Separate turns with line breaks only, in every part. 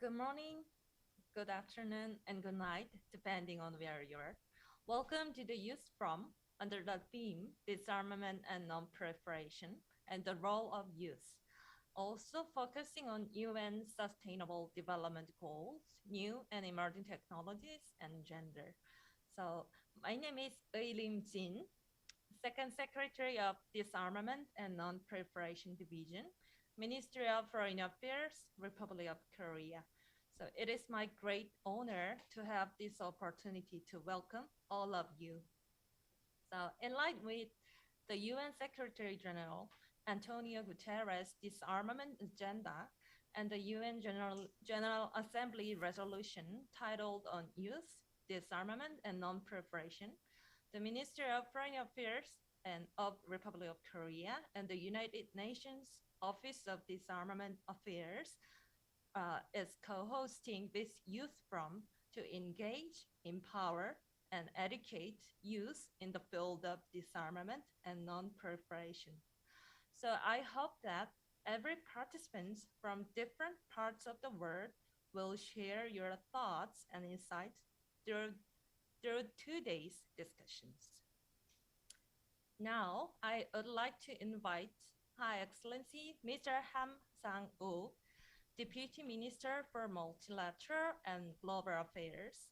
Good morning, good afternoon, and good night, depending on where you are. Welcome to the Youth Forum under the theme Disarmament and Non-Proliferation and the Role of Youth. Also focusing on UN Sustainable Development Goals, new and emerging technologies, and gender. So my name is Lim Jin, Second Secretary of Disarmament and Non-Proliferation Division, Ministry of Foreign Affairs, Republic of Korea. So it is my great honor to have this opportunity to welcome all of you. So in line with the UN Secretary General Antonio Guterres' disarmament agenda and the UN General Assembly resolution titled on youth, disarmament, and non-proliferation, the Ministry of Foreign Affairs and of Republic of Korea and the United Nations Office of Disarmament Affairs is co-hosting this youth forum to engage, empower, and educate youth in the field of disarmament and non-proliferation. So I hope that every participant from different parts of the world will share your thoughts and insights through today's discussions. Now, I would like to invite High Excellency Mr. Ham Sang-woo, Deputy Minister for Multilateral and Global Affairs,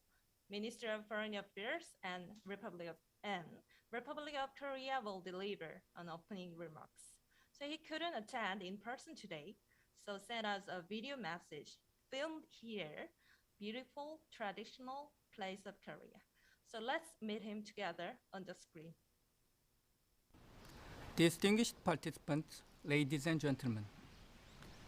Minister of Foreign Affairs and Republic of Korea will deliver an opening remarks. So he couldn't attend in person today, so sent us a video message filmed here, beautiful traditional place of Korea. So let's meet him together on the screen.
Distinguished participants, ladies and gentlemen,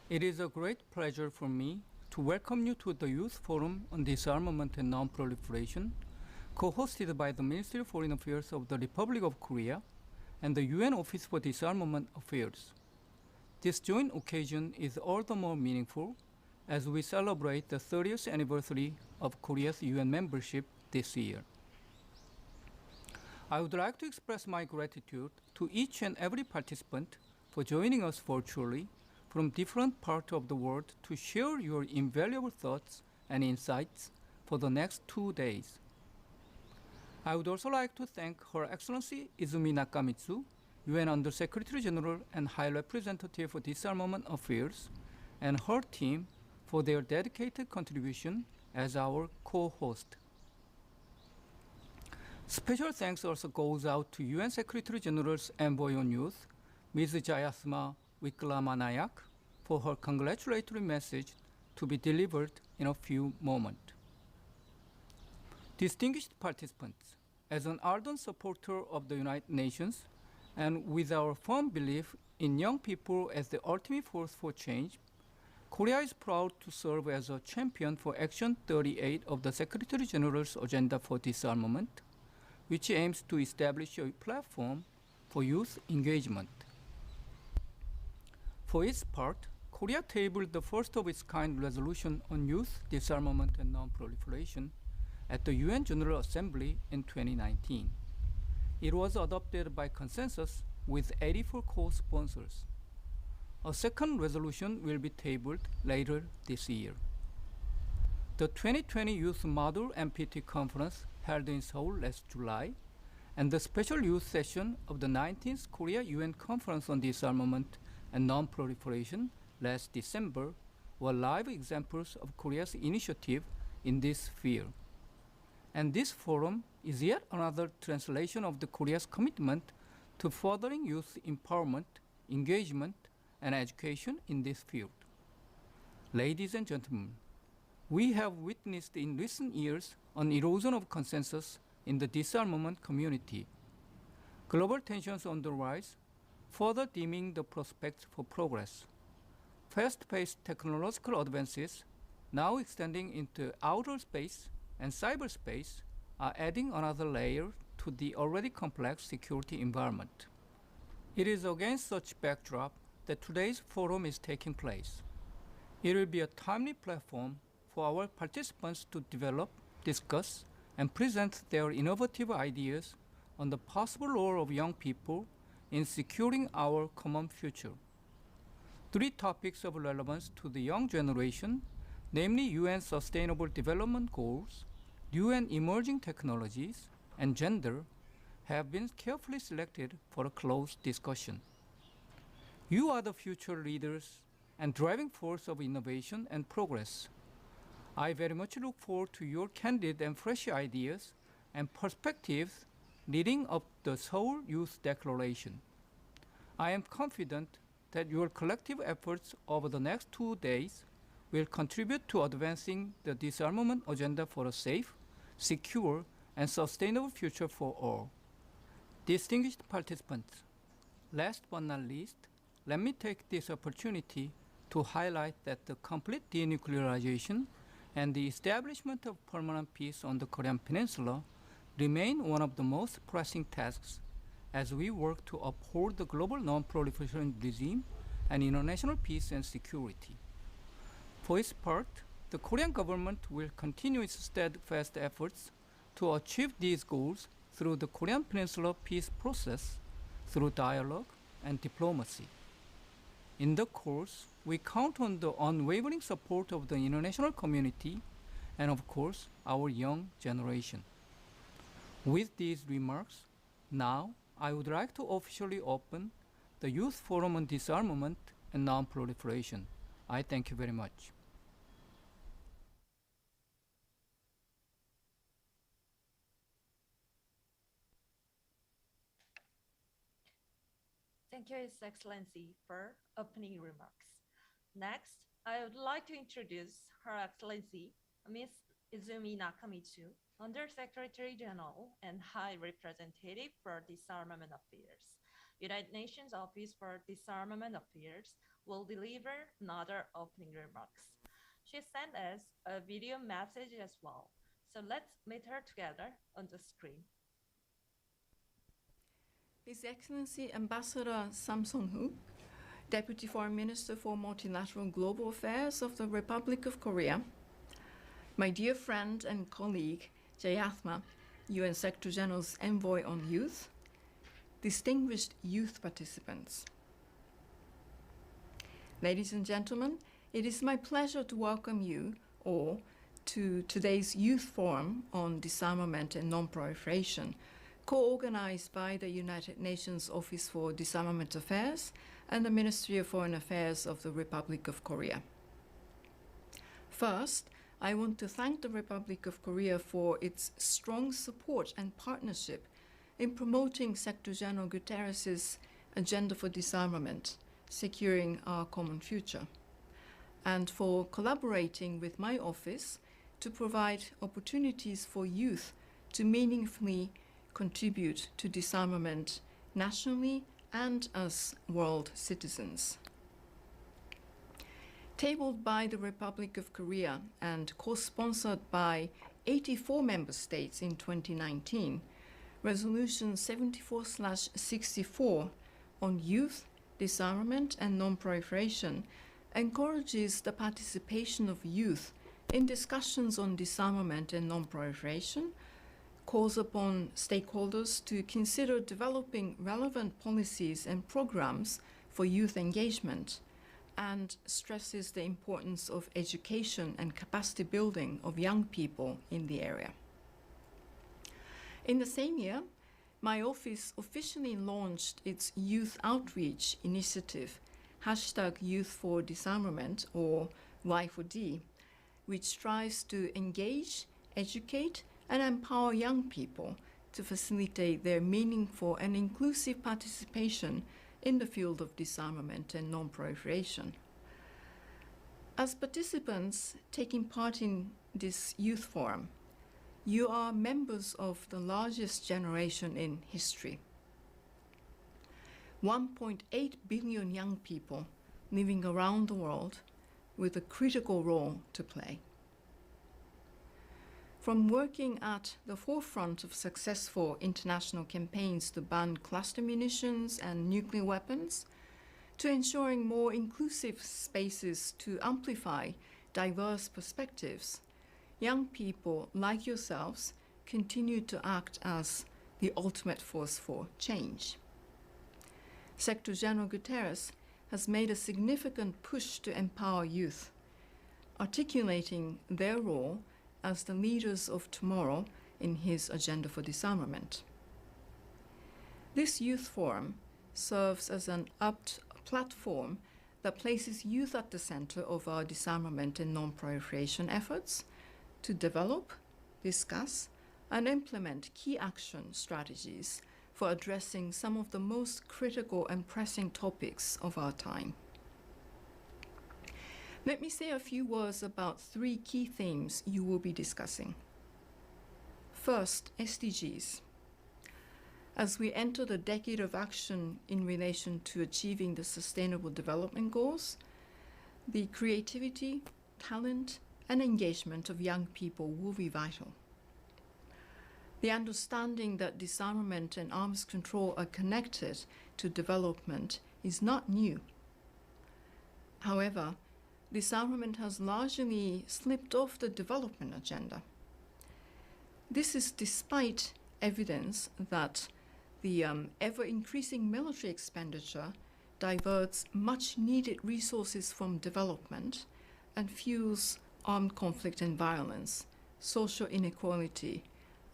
it is a great pleasure for me to welcome you to the Youth Forum on Disarmament and Non-Proliferation, co-hosted by the Ministry of Foreign Affairs of the Republic of Korea and the UN Office for Disarmament Affairs. This joint occasion is all the more meaningful as we celebrate the 30th anniversary of Korea's UN membership this year. I would like to express my gratitude to each and every participant for joining us virtually from different parts of the world to share your invaluable thoughts and insights for the next 2 days. I would also like to thank Her Excellency Izumi Nakamitsu, UN Under-Secretary General and High Representative for Disarmament Affairs, and her team for their dedicated contribution as our co-host. Special thanks also goes out to UN Secretary General's Envoy on Youth, Ms. Jayasma Wickramanaiak, for her congratulatory message to be delivered in a few moments. Distinguished participants, as an ardent supporter of the United Nations and with our firm belief in young people as the ultimate force for change, Korea is proud to serve as a champion for Action 38 of the Secretary General's Agenda for Disarmament, which aims to establish a platform for youth engagement. For its part, Korea tabled the first of its kind resolution on youth disarmament and non-proliferation at the UN General Assembly in 2019. It was adopted by consensus with 84 co-sponsors. A second resolution will be tabled later this year. The 2020 Youth Model MPT Conference held in Seoul last July, and the special youth session of the 19th Korea UN Conference on Disarmament and Non-Proliferation last December were live examples of Korea's initiative in this sphere. And this forum is yet another translation of the Korea's commitment to furthering youth empowerment, engagement, and education in this field. Ladies and gentlemen, we have witnessed in recent years an erosion of consensus in the disarmament community. Global tensions on the rise, further dimming the prospects for progress. Fast-paced technological advances, now extending into outer space and cyberspace, are adding another layer to the already complex security environment. It is against such backdrop that today's forum is taking place. It will be a timely platform for our participants to develop, discuss, and present their innovative ideas on the possible role of young people in securing our common future. 3 topics of relevance to the young generation namely UN Sustainable Development Goals, new and emerging technologies, and gender, have been carefully selected for a close discussion. You are the future leaders and driving force of innovation and progress. I very much look forward to your candid and fresh ideas and perspectives leading up the Seoul Youth Declaration. I am confident that your collective efforts over the next 2 days will contribute to advancing the disarmament agenda for a safe, secure, and sustainable future for all. Distinguished participants, last but not least, let me take this opportunity to highlight that the complete denuclearization and the establishment of permanent peace on the Korean Peninsula remain one of the most pressing tasks as we work to uphold the global non-proliferation regime and international peace and security. For its part, the Korean government will continue its steadfast efforts to achieve these goals through the Korean Peninsula peace process, through dialogue and diplomacy. In the course, we count on the unwavering support of the international community and, of course, our young generation. With these remarks, now I would like to officially open the Youth Forum on Disarmament and Non-Proliferation. I thank you very much.
Thank you, His Excellency, for opening remarks. Next, I would like to introduce Her Excellency, Ms. Izumi Nakamitsu, Undersecretary General and High Representative for Disarmament Affairs. United Nations Office for Disarmament Affairs will deliver another opening remarks. She sent us a video message as well, so let's meet her together on the screen.
His Excellency Ambassador Sam Son-hu, Deputy Foreign Minister for Multilateral Global Affairs of the Republic of Korea, my dear friend and colleague Jayathma, UN Secretary General's Envoy on Youth, distinguished youth participants. Ladies and gentlemen, it is my pleasure to welcome you all to today's Youth Forum on Disarmament and Non-Proliferation, co-organized by the United Nations Office for Disarmament Affairs and the Ministry of Foreign Affairs of the Republic of Korea. First, I want to thank the Republic of Korea for its strong support and partnership in promoting Secretary General Guterres' agenda for disarmament, securing our common future, and for collaborating with my office to provide opportunities for youth to meaningfully contribute to disarmament nationally and as world citizens. Tabled by the Republic of Korea and co-sponsored by 84 member states in 2019, Resolution 74/64 on youth, disarmament and non-proliferation encourages the participation of youth in discussions on disarmament and non-proliferation, calls upon stakeholders to consider developing relevant policies and programs for youth engagement, and stresses the importance of education and capacity building of young people in the area. In the same year, my office officially launched its youth outreach initiative, #Youth for Disarmament, or Y4D, which strives to engage, educate, and empower young people to facilitate their meaningful and inclusive participation in the field of disarmament and non-proliferation. As participants taking part in this youth forum, you are members of the largest generation in history. 1.8 billion young people living around the world with a critical role to play. From working at the forefront of successful international campaigns to ban cluster munitions and nuclear weapons, to ensuring more inclusive spaces to amplify diverse perspectives, young people like yourselves continue to act as the ultimate force for change. Secretary General Guterres has made a significant push to empower youth. articulating their role as the leaders of tomorrow in his agenda for disarmament. This youth forum serves as an apt platform that places youth at the center of our disarmament and non-proliferation efforts to develop, discuss, and implement key action strategies for addressing some of the most critical and pressing topics of our time. Let me say a few words about 3 key themes you will be discussing. First, SDGs. As we enter the decade of action in relation to achieving the Sustainable Development Goals, the creativity, talent, and engagement of young people will be vital. The understanding that disarmament and arms control are connected to development is not new. However, disarmament has largely slipped off the development agenda. This is despite evidence that the ever-increasing military expenditure diverts much-needed resources from development and fuels armed conflict and violence, social inequality,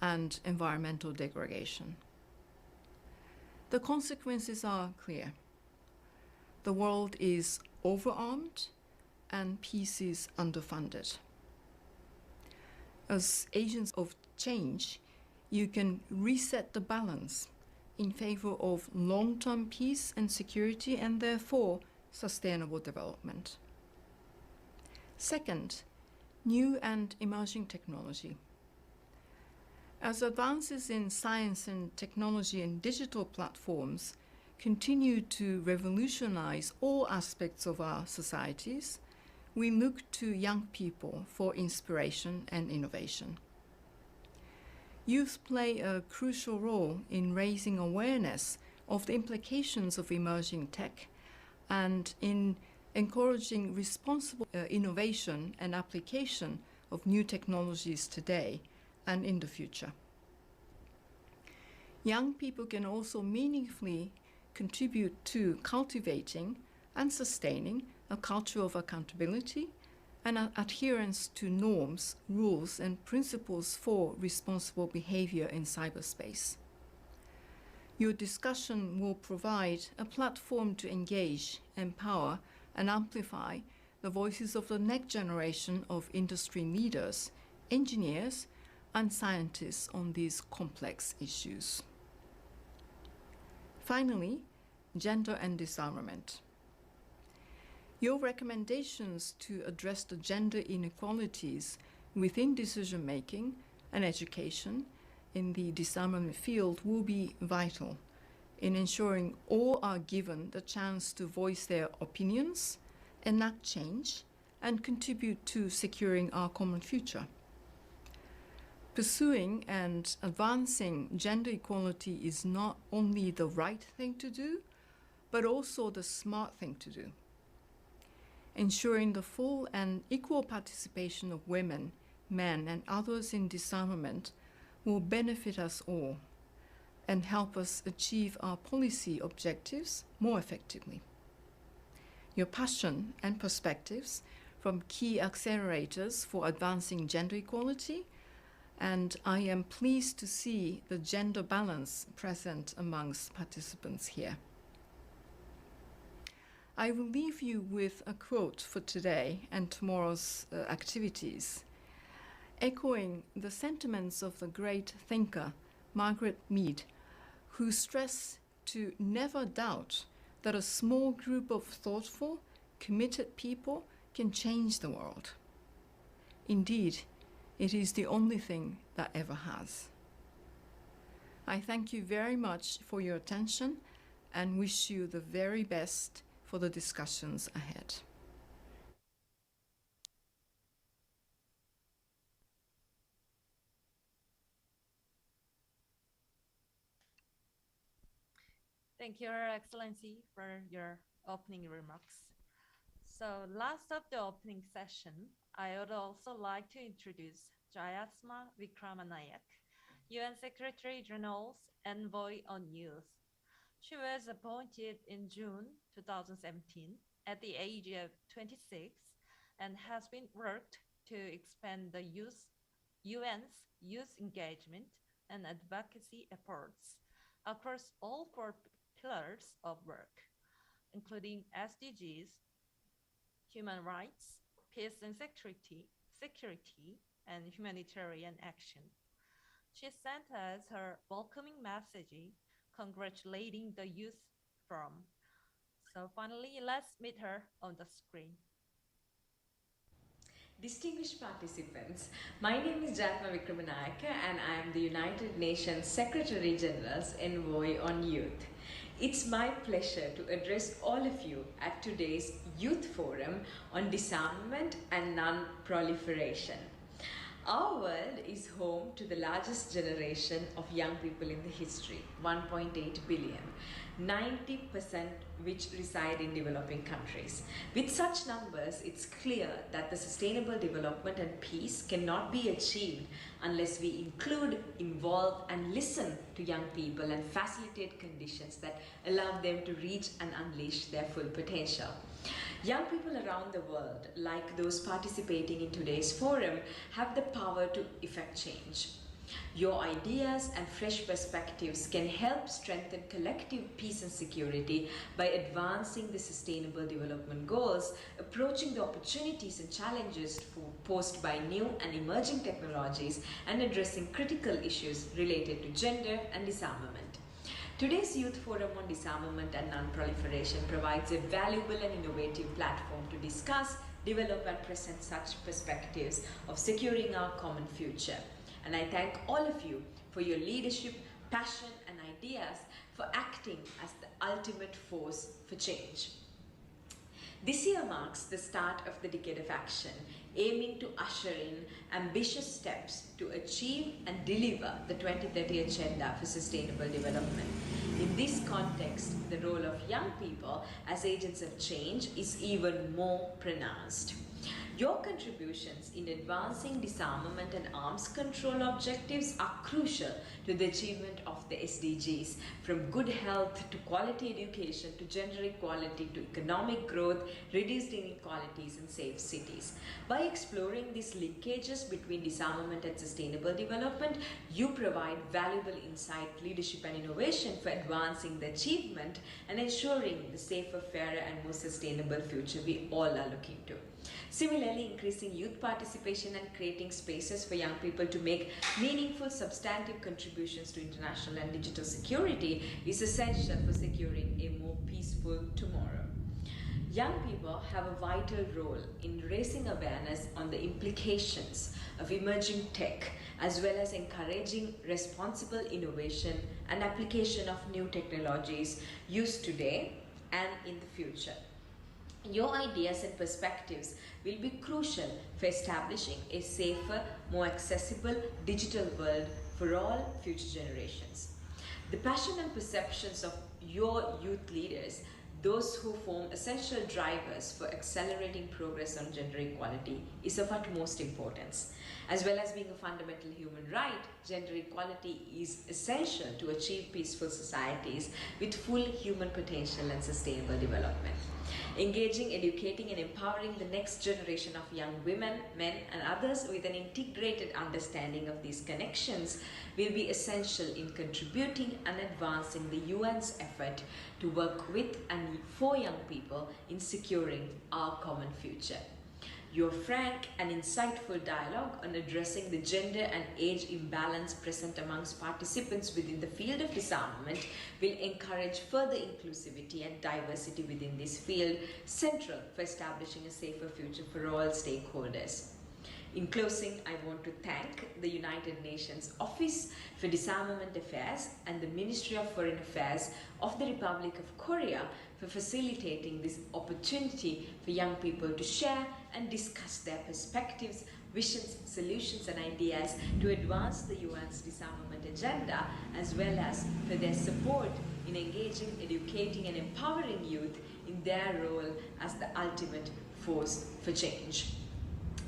and environmental degradation. The consequences are clear. The world is overarmed and peace is underfunded. As agents of change, you can reset the balance in favor of long-term peace and security and therefore sustainable development. Second, new and emerging technology. As advances in science and technology and digital platforms continue to revolutionize all aspects of our societies, we look to young people for inspiration and innovation. Youth play a crucial role in raising awareness of the implications of emerging tech and in encouraging responsible innovation and application of new technologies today and in the future. Young people can also meaningfully contribute to cultivating and sustaining a culture of accountability and adherence to norms, rules, and principles for responsible behavior in cyberspace. Your discussion will provide a platform to engage, empower, and amplify the voices of the next generation of industry leaders, engineers, and scientists on these complex issues. Finally, gender and disarmament. Your recommendations to address the gender inequalities within decision-making and education in the disarmament field will be vital in ensuring all are given the chance to voice their opinions, enact change, and contribute to securing our common future. Pursuing and advancing gender equality is not only the right thing to do, but also the smart thing to do. Ensuring the full and equal participation of women, men, and others in disarmament will benefit us all and help us achieve our policy objectives more effectively. Your passion and perspectives from key accelerators for advancing gender equality, and I am pleased to see the gender balance present amongst participants here. I will leave you with a quote for today and tomorrow's activities, echoing the sentiments of the great thinker Margaret Mead, who stressed to never doubt that a small group of thoughtful, committed people can change the world. Indeed, it is the only thing that ever has. I thank you very much for your attention and wish you the very best for the discussions ahead.
Thank you, Your Excellency, for your opening remarks. So last of the opening session, I would also like to introduce Jayasma Wickramanayake, UN Secretary General's Envoy on Youth. She was appointed in June 2017 at the age of 26 and has been worked to expand the UN's youth engagement and advocacy efforts across all four pillars of work, including SDGs, human rights, peace and security, and humanitarian action. She sent us her welcoming message congratulating the youth from. So finally, let's meet her on the screen.
Distinguished participants, my name is Jatma Vikramanayaka and I am the United Nations Secretary General's Envoy on Youth. It's my pleasure to address all of you at today's Youth Forum on Disarmament and Non-Proliferation. Our world is home to the largest generation of young people in the history, 1.8 billion, 90% which reside in developing countries. With such numbers, it's clear that the sustainable development and peace cannot be achieved unless we include, involve, and listen to young people and facilitate conditions that allow them to reach and unleash their full potential. Young people around the world, like those participating in today's forum, have the power to effect change. Your ideas and fresh perspectives can help strengthen collective peace and security by advancing the Sustainable Development Goals, approaching the opportunities and challenges posed by new and emerging technologies, and addressing critical issues related to gender and disarmament. Today's Youth Forum on Disarmament and Non-Proliferation provides a valuable and innovative platform to discuss, develop, and present such perspectives of securing our common future. And I thank all of you for your leadership, passion, and ideas for acting as the ultimate force for change. This year marks the start of the Decade of Action, aiming to usher in ambitious steps to achieve and deliver the 2030 Agenda for Sustainable Development. In this context, the role of young people as agents of change is even more pronounced. Your contributions in advancing disarmament and arms control objectives are crucial to the achievement of the SDGs, from good health to quality education to gender equality to economic growth, reduced inequalities, and safe cities. By exploring these linkages between disarmament and sustainable development, you provide valuable insight, leadership, and innovation for advancing the achievement and ensuring the safer, fairer, and more sustainable future we all are looking to. Similarly, increasing youth participation and creating spaces for young people to make meaningful, substantive contributions to international and digital security is essential for securing a more peaceful tomorrow. Young people have a vital role in raising awareness on the implications of emerging tech, as well as encouraging responsible innovation and application of new technologies used today and in the future. Your ideas and perspectives will be crucial for establishing a safer, more accessible digital world for all future generations. The passion and perceptions of your youth leaders, those who form essential drivers for accelerating progress on gender equality, is of utmost importance. As well as being a fundamental human right, gender equality is essential to achieve peaceful societies with full human potential and sustainable development. Engaging, educating, and empowering the next generation of young women, men, and others with an integrated understanding of these connections will be essential in contributing and advancing the UN's effort to work with and for young people in securing our common future. Your frank and insightful dialogue on addressing the gender and age imbalance present amongst participants within the field of disarmament will encourage further inclusivity and diversity within this field, central for establishing a safer future for all stakeholders. In closing, I want to thank the United Nations Office for Disarmament Affairs and the Ministry of Foreign Affairs of the Republic of Korea for facilitating this opportunity for young people to share and discuss their perspectives, visions, solutions, and ideas to advance the UN's disarmament agenda, as well as for their support in engaging, educating, and empowering youth in their role as the ultimate force for change.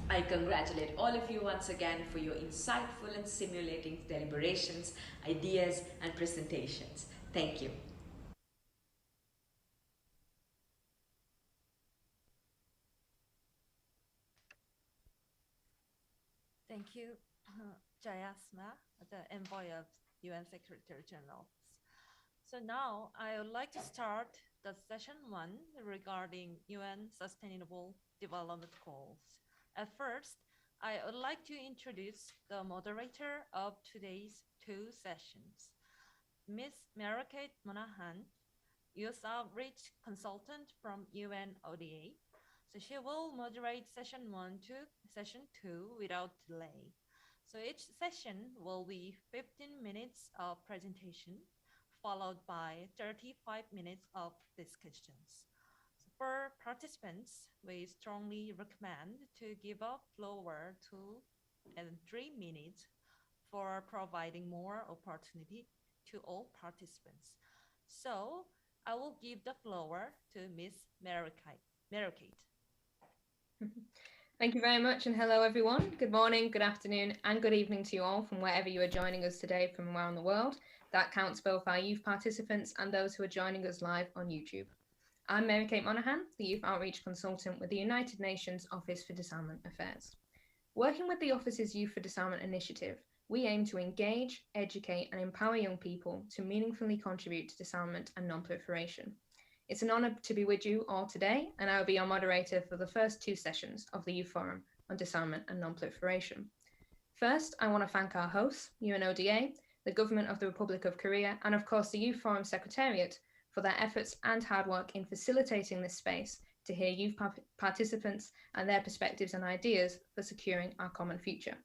I congratulate all of you once again for your insightful and stimulating deliberations, ideas, and presentations. Thank you.
Thank you, Jayasma, the envoy of UN Secretary General. So now I would like to start the session 1 regarding UN Sustainable Development Goals. At first, I would like to introduce the moderator of today's 2 sessions, Ms. Allocate Monahan, Youth Outreach Consultant from UNODA. So she will moderate session 1 to session 2 without delay. So each session will be 15 minutes of presentation, followed by 35 minutes of discussions. So for participants, we strongly recommend to give a floor 2 and 3 minutes for providing more opportunity to all participants. So I will give the floor to Ms. Allocate.
Thank you very much, and hello everyone. Good morning, good afternoon, and good evening to you all from wherever you are joining us today from around the world. That counts both our youth participants and those who are joining us live on YouTube. I'm Mary-Kate Monahan, the Youth Outreach Consultant with the United Nations Office for Disarmament Affairs. Working with the Office's Youth for Disarmament initiative, we aim to engage, educate, and empower young people to meaningfully contribute to disarmament and non-proliferation. It's an honour to be with you all today, and I will be your moderator for the first 2 sessions of the Youth Forum on Disarmament and Non-Proliferation. First, I want to thank our hosts, UNODA, the Government of the Republic of Korea, and of course the Youth Forum Secretariat for their efforts and hard work in facilitating this space to hear youth participants and their perspectives and ideas for securing our common future.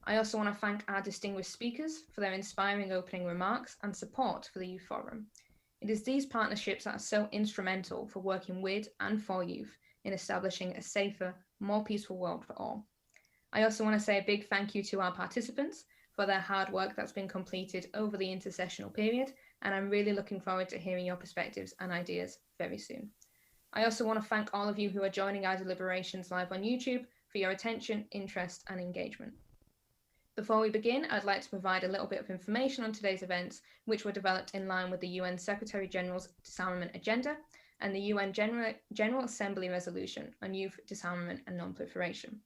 I also want to thank our distinguished speakers for their inspiring opening remarks and support for the Youth Forum. It is these partnerships that are so instrumental for working with and for youth in establishing a safer, more peaceful world for all. I also want to say a big thank you to our participants for their hard work that's been completed over the intersessional period, and I'm really looking forward to hearing your perspectives and ideas very soon. I also want to thank all of you who are joining our deliberations live on YouTube for your attention, interest, and engagement. Before we begin, I'd like to provide a little bit of information on today's events, which were developed in line with the UN Secretary General's Disarmament Agenda and the UN General Assembly Resolution on Youth Disarmament and Non-Proliferation.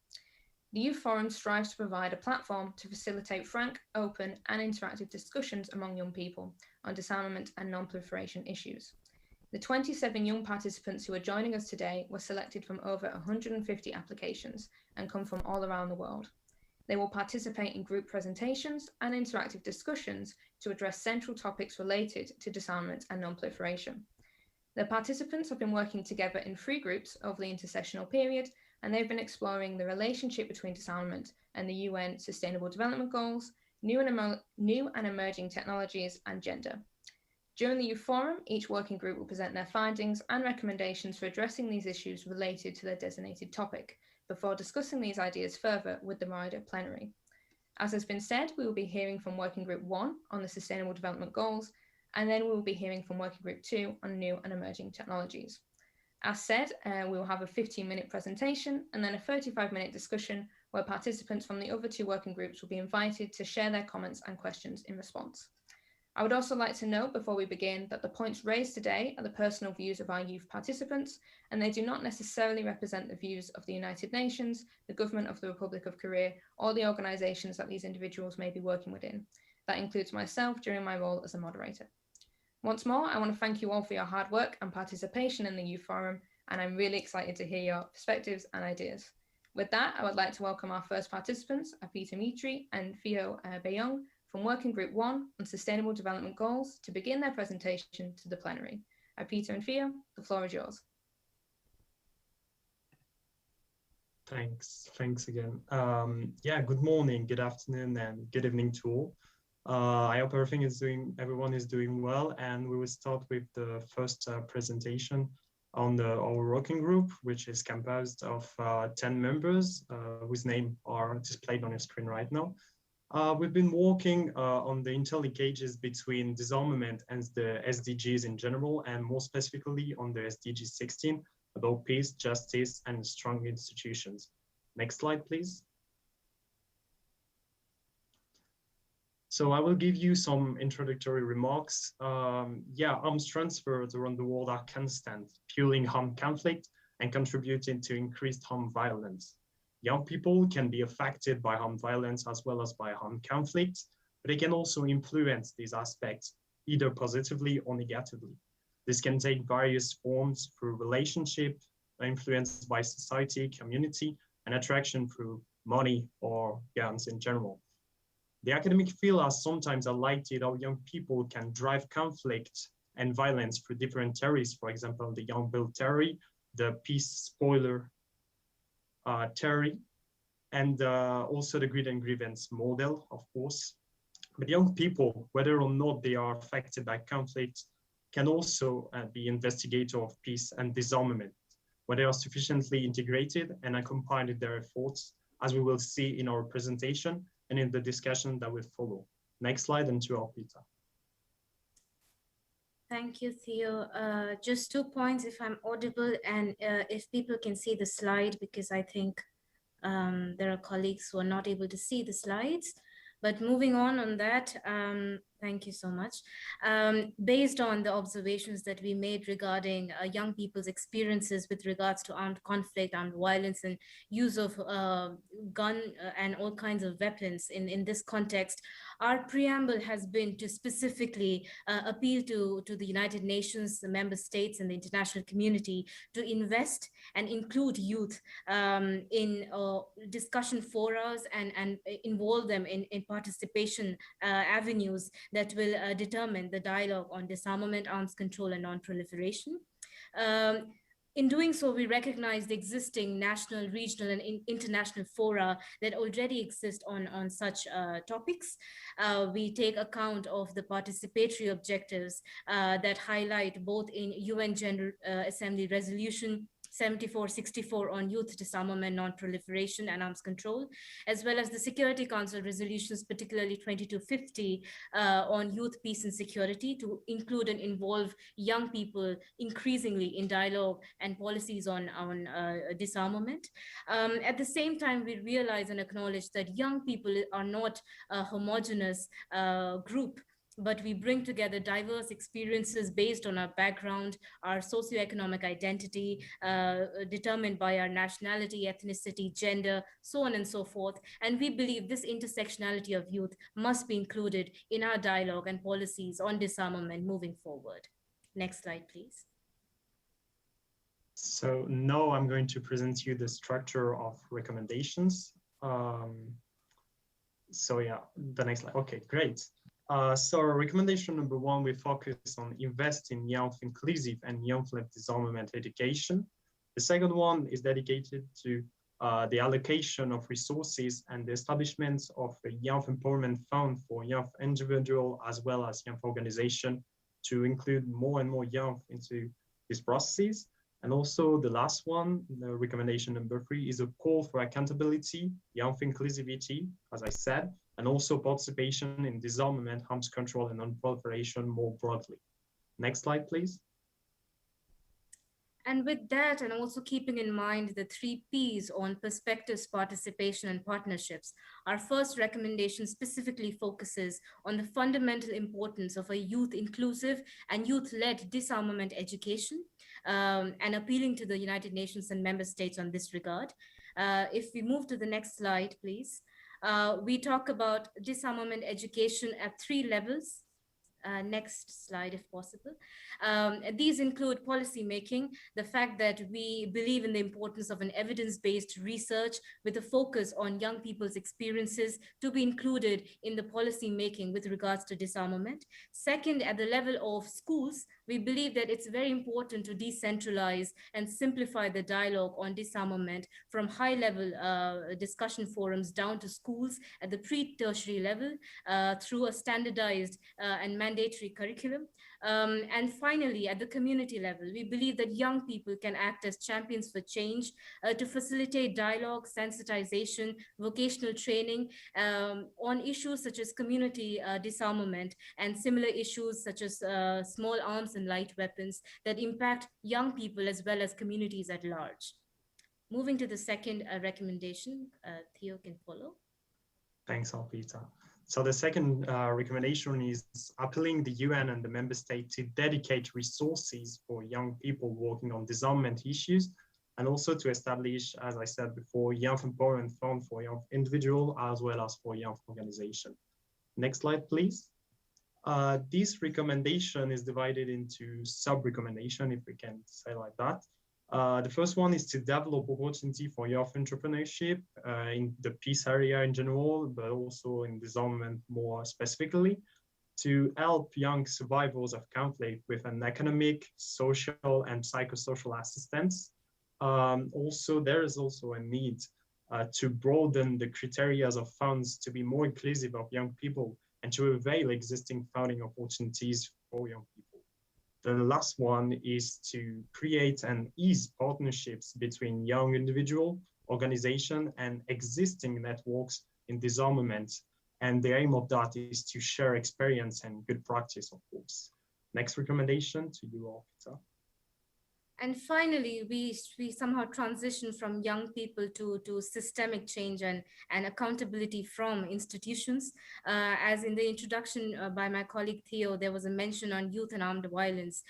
The Youth Forum strives to provide a platform to facilitate frank, open, and interactive discussions among young people on disarmament and non-proliferation issues. The 27 young participants who are joining us today were selected from over 150 applications and come from all around the world. They will participate in group presentations and interactive discussions to address central topics related to disarmament and non-proliferation. The participants have been working together in 3 groups over the intersessional period, and they've been exploring the relationship between disarmament and the UN Sustainable Development Goals, new and emerging technologies, and gender. During the Youth Forum, each working group will present their findings and recommendations for addressing these issues related to their designated topic, before discussing these ideas further with the wider plenary. As has been said, we will be hearing from Working Group 1 on the Sustainable Development Goals, and then we will be hearing from Working Group 2 on new and emerging technologies. As said, we will have a 15-minute presentation and then a 35-minute discussion where participants from the other 2 working groups will be invited to share their comments and questions in response. I would also like to note before we begin that the points raised today are the personal views of our youth participants, and they do not necessarily represent the views of the United Nations, the Government of the Republic of Korea, or the organisations that these individuals may be working within. That includes myself during my role as a moderator. Once more, I want to thank you all for your hard work and participation in the Youth Forum, and I'm really excited to hear your perspectives and ideas. With that, I would like to welcome our first participants, Peter Mitri and Theo Bayong, from Working Group 1 on Sustainable Development Goals to begin their presentation to the plenary. Peter and Theo, the floor is yours.
Thanks again. Good morning, good afternoon, and good evening to all. I hope everyone is doing well, and we will start with the first presentation on our working group, which is composed of 10 members, whose names are displayed on your screen right now. We've been working on the interlinkages between disarmament and the SDGs in general, and more specifically on the SDG 16 about peace, justice, and strong institutions. Next slide, please. So I will give you some introductory remarks. Arms transfers around the world are constant, fueling armed conflict and contributing to increased armed violence. Young people can be affected by armed violence as well as by armed conflict, but they can also influence these aspects either positively or negatively. This can take various forms through relationship, influenced by society, community, and attraction through money or guns in general. The academic field has sometimes highlighted how young people can drive conflict and violence through different theories, for example, the young build theory, the peace spoiler theory, and also the greed and grievance model, of course. But young people, whether or not they are affected by conflict, can also be investigators of peace and disarmament, when they are sufficiently integrated and accompanied their efforts, as we will see in our presentation and in the discussion that will follow. Next slide, and to Alpita.
Thank you, Theo. Just 2 points, if I'm audible, and if people can see the slide, because I think there are colleagues who are not able to see the slides. But moving on that, thank you so much. Based on the observations that we made regarding young people's experiences with regards to armed conflict, armed violence, and use of gun and all kinds of weapons in this context, our preamble has been to specifically appeal to the United Nations, the member states, and the international community to invest and include youth in discussion forums and involve them in participation avenues that will determine the dialogue on disarmament, arms control, and non-proliferation. In doing so, we recognize the existing national, regional, and international fora that already exist on such topics. We take account of the participatory objectives that highlight both in UN General Assembly Resolution 7464 on youth disarmament, non-proliferation, and arms control, as well as the Security Council resolutions, particularly 2250 on youth, peace, and security, to include and involve young people increasingly in dialogue and policies on disarmament. At the same time, we realize and acknowledge that young people are not a homogeneous group, but we bring together diverse experiences based on our background, our socioeconomic identity, determined by our nationality, ethnicity, gender, so on and so forth. And we believe this intersectionality of youth must be included in our dialogue and policies on disarmament moving forward. Next slide, please.
So now I'm going to present you the structure of recommendations. So yeah, the next slide. Okay, great. So recommendation number 1, we focus on invest in youth inclusive and youth-led disarmament education. The second one is dedicated to the allocation of resources and the establishment of a youth empowerment fund for youth individual as well as youth organization to include more and more youth into these processes. And also the last one, the recommendation number 3, is a call for accountability, youth inclusivity, as I said, and also participation in disarmament, arms control, and non-proliferation more broadly. Next slide, please.
And with that, and also keeping in mind the 3 Ps on perspectives, participation, and partnerships, our first recommendation specifically focuses on the fundamental importance of a youth-inclusive and youth-led disarmament education, and appealing to the United Nations and member states on this regard. If we move to the next slide, please. We talk about disarmament education at 3 levels. Next slide, if possible. These include policy making, the fact that we believe in the importance of an evidence-based research with a focus on young people's experiences to be included in the policy making with regards to disarmament. Second, at the level of schools, we believe that it's very important to decentralize and simplify the dialogue on disarmament from high-level discussion forums down to schools at the pre-tertiary level through a standardized and mandatory curriculum. And finally, at the community level, we believe that young people can act as champions for change to facilitate dialogue, sensitization, vocational training on issues such as community disarmament and similar issues such as small arms and light weapons that impact young people as well as communities at large. Moving to the second recommendation, Theo can follow.
Thanks, Alpita. So the second recommendation is appealing the UN and the member state to dedicate resources for young people working on disarmament issues and also to establish, as I said before, Youth Empowerment Fund for young individual as well as for young organization. Next slide, please. This recommendation is divided into sub-recommendation, if we can say like that. The first one is to develop opportunity for youth entrepreneurship in the peace area in general, but also in disarmament more specifically, to help young survivors of conflict with an economic, social, and psychosocial assistance. Also, there is also a need to broaden the criteria of funds to be more inclusive of young people and to avail existing funding opportunities for young people. The last one is to create and ease partnerships between young individual, organization, and existing networks in disarmament. And the aim of that is to share experience and good practice, of course. Next recommendation to you all, Peter.
And finally, we somehow transition from young people to systemic change and accountability from institutions. As in the introduction by my colleague Theo, there was a mention on youth and armed violence.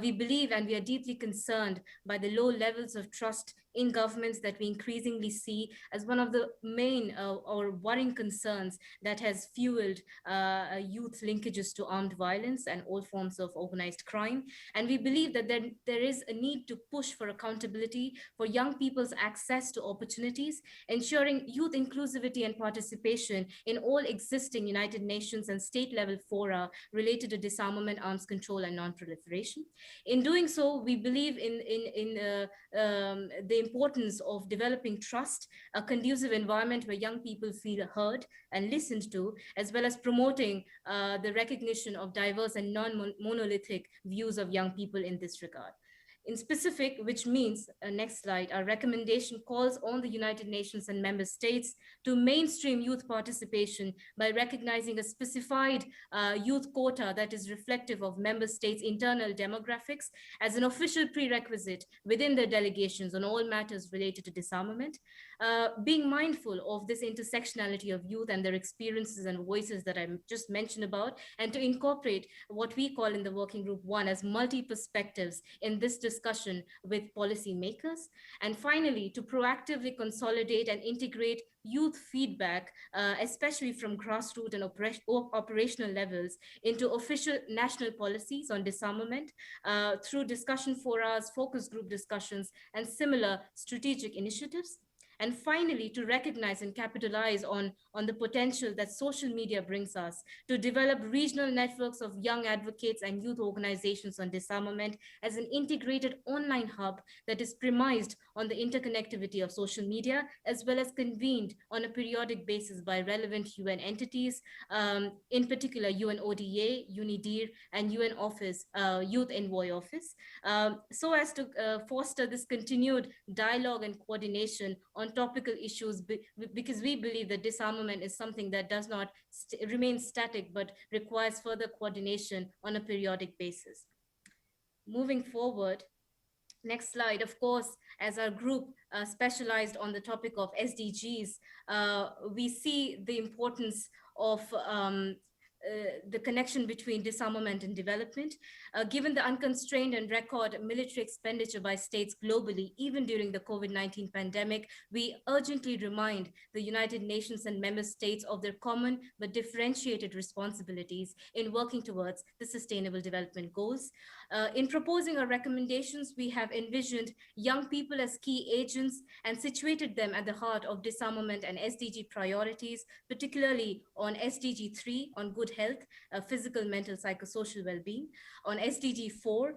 We believe and we are deeply concerned by the low levels of trust in governments that we increasingly see as one of the main or worrying concerns that has fueled youth linkages to armed violence and all forms of organized crime. And we believe that there is a need to push for accountability for young people's access to opportunities, ensuring youth inclusivity and participation in all existing United Nations and state level fora related to disarmament, arms control, and non-proliferation. In doing so, we believe in the importance of developing trust, a conducive environment where young people feel heard and listened to, as well as promoting the recognition of diverse and non-monolithic views of young people in this regard. In specific, which means, next slide, our recommendation calls on the United Nations and member states to mainstream youth participation by recognizing a specified youth quota that is reflective of member states' internal demographics as an official prerequisite within their delegations on all matters related to disarmament. Being mindful of this intersectionality of youth and their experiences and voices that I just mentioned about, and to incorporate what we call in the working group one as multi-perspectives in this discussion with policymakers. And finally, to proactively consolidate and integrate youth feedback, especially from grassroots and operational levels, into official national policies on disarmament through discussion forums, focus group discussions, and similar strategic initiatives. And finally, to recognize and capitalize on the potential that social media brings us to develop regional networks of young advocates and youth organizations on disarmament as an integrated online hub that is premised on the interconnectivity of social media, as well as convened on a periodic basis by relevant UN entities, in particular UNODA, UNIDIR, and UN Office, Youth Envoy Office, so as to foster this continued dialogue and coordination on topical issues, because we believe that disarmament is something that does not remain static, but requires further coordination on a periodic basis. Moving forward, next slide, of course, as our group specialized on the topic of SDGs, we see the importance of the connection between disarmament and development. Given the unconstrained and record military expenditure by states globally, even during the COVID-19 pandemic, we urgently remind the United Nations and member states of their common but differentiated responsibilities in working towards the Sustainable Development Goals. In proposing our recommendations, we have envisioned young people as key agents and situated them at the heart of disarmament and SDG priorities, particularly on SDG 3 on good health, physical, mental, psychosocial well-being, on SDG 4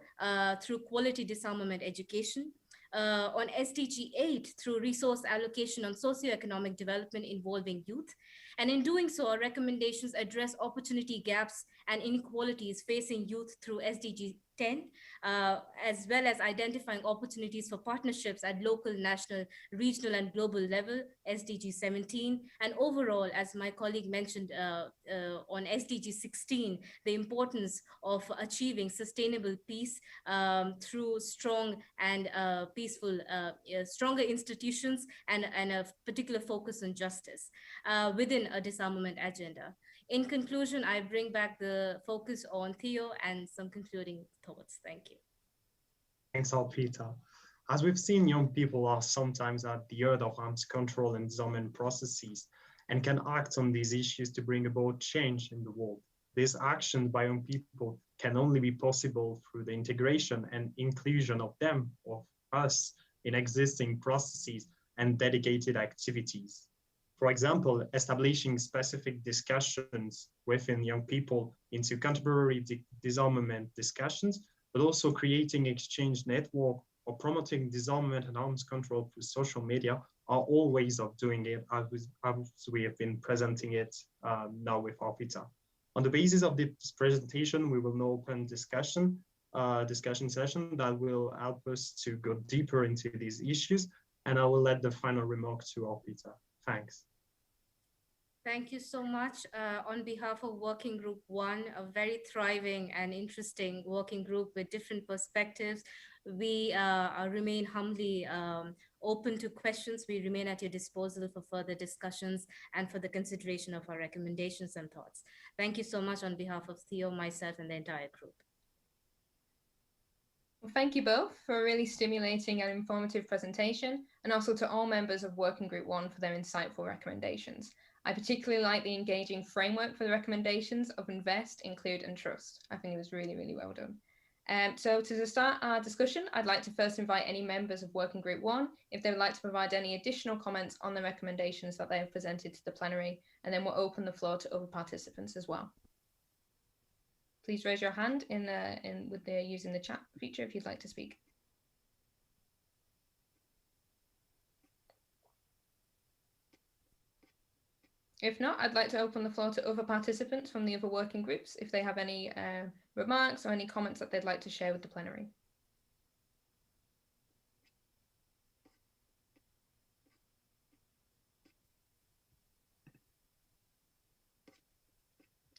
through quality disarmament education, on SDG 8 through resource allocation on socioeconomic development involving youth. And in doing so, our recommendations address opportunity gaps and inequalities facing youth through SDG 10, as well as identifying opportunities for partnerships at local, national, regional, and global level, SDG 17, and overall, as my colleague mentioned on SDG 16, the importance of achieving sustainable peace through strong and peaceful, stronger institutions and a particular focus on justice within a disarmament agenda. In conclusion, I bring back the focus on Theo and some concluding thoughts. Thank you.
Thanks, Alpita. As we've seen, young people are sometimes at the heart of arms control and disarmament processes and can act on these issues to bring about change in the world. This action by young people can only be possible through the integration and inclusion of them, of us, in existing processes and dedicated activities. For example, establishing specific discussions within young people into contemporary disarmament discussions, but also creating exchange network or promoting disarmament and arms control through social media are all ways of doing it as we have been presenting it now with Arpita. On the basis of this presentation, we will now open discussion session that will help us to go deeper into these issues. And I will let the final remark to Arpita. Thanks.
Thank you so much. On behalf of Working Group 1, a very thriving and interesting working group with different perspectives, we remain humbly open to questions. We remain at your disposal for further discussions and for the consideration of our recommendations and thoughts. Thank you so much on behalf of Theo, myself, and the entire group.
Well, thank you both for a really stimulating and informative presentation, and also to all members of Working Group 1 for their insightful recommendations. I particularly like the engaging framework for the recommendations of invest, include, and trust. I think it was really, really well done. So to start our discussion, I'd like to first invite any members of Working Group 1 if they would like to provide any additional comments on the recommendations that they have presented to the plenary, and then we'll open the floor to other participants as well. Please raise your hand using the chat feature if you'd like to speak. If not, I'd like to open the floor to other participants from the other working groups if they have any remarks or any comments that they'd like to share with the plenary.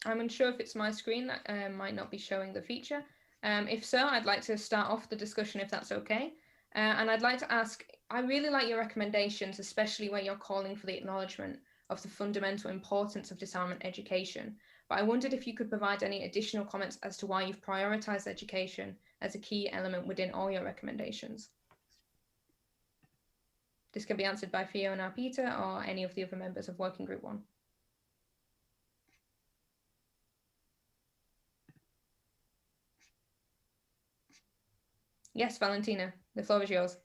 I'm unsure if it's my screen that might not be showing the feature. If so, I'd like to start off the discussion if that's okay. And I'd like to ask, I really like your recommendations, especially where you're calling for the acknowledgement of the fundamental importance of disarmament education. But I wondered if you could provide any additional comments as to why you've prioritized education as a key element within all your recommendations. This can be answered by Theo and Arpita or any of the other members of Working Group 1. Yes, Valentina, the floor is yours.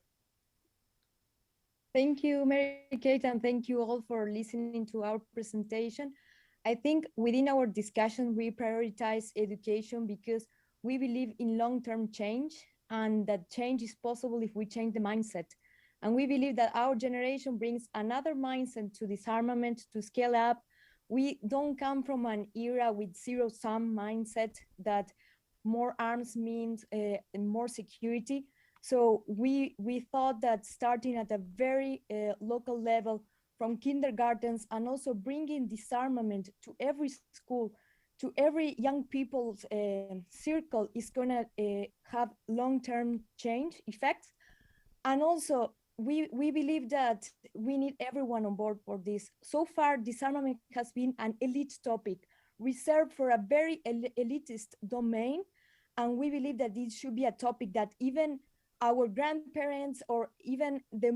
Thank you, Mary-Kate, and thank you all for listening to our presentation. I think within our discussion, we prioritize education because we believe in long-term change, and that change is possible if we change the mindset. And we believe that our generation brings another mindset to disarmament, to scale up. We don't come from an era with zero-sum mindset that more arms means more security. So we thought that starting at a very local level from kindergartens and also bringing disarmament to every school, to every young people's circle is gonna have long-term change effects. And also we believe that we need everyone on board for this. So far, disarmament has been an elite topic reserved for a very elitist domain. And we believe that this should be a topic that even our grandparents or even the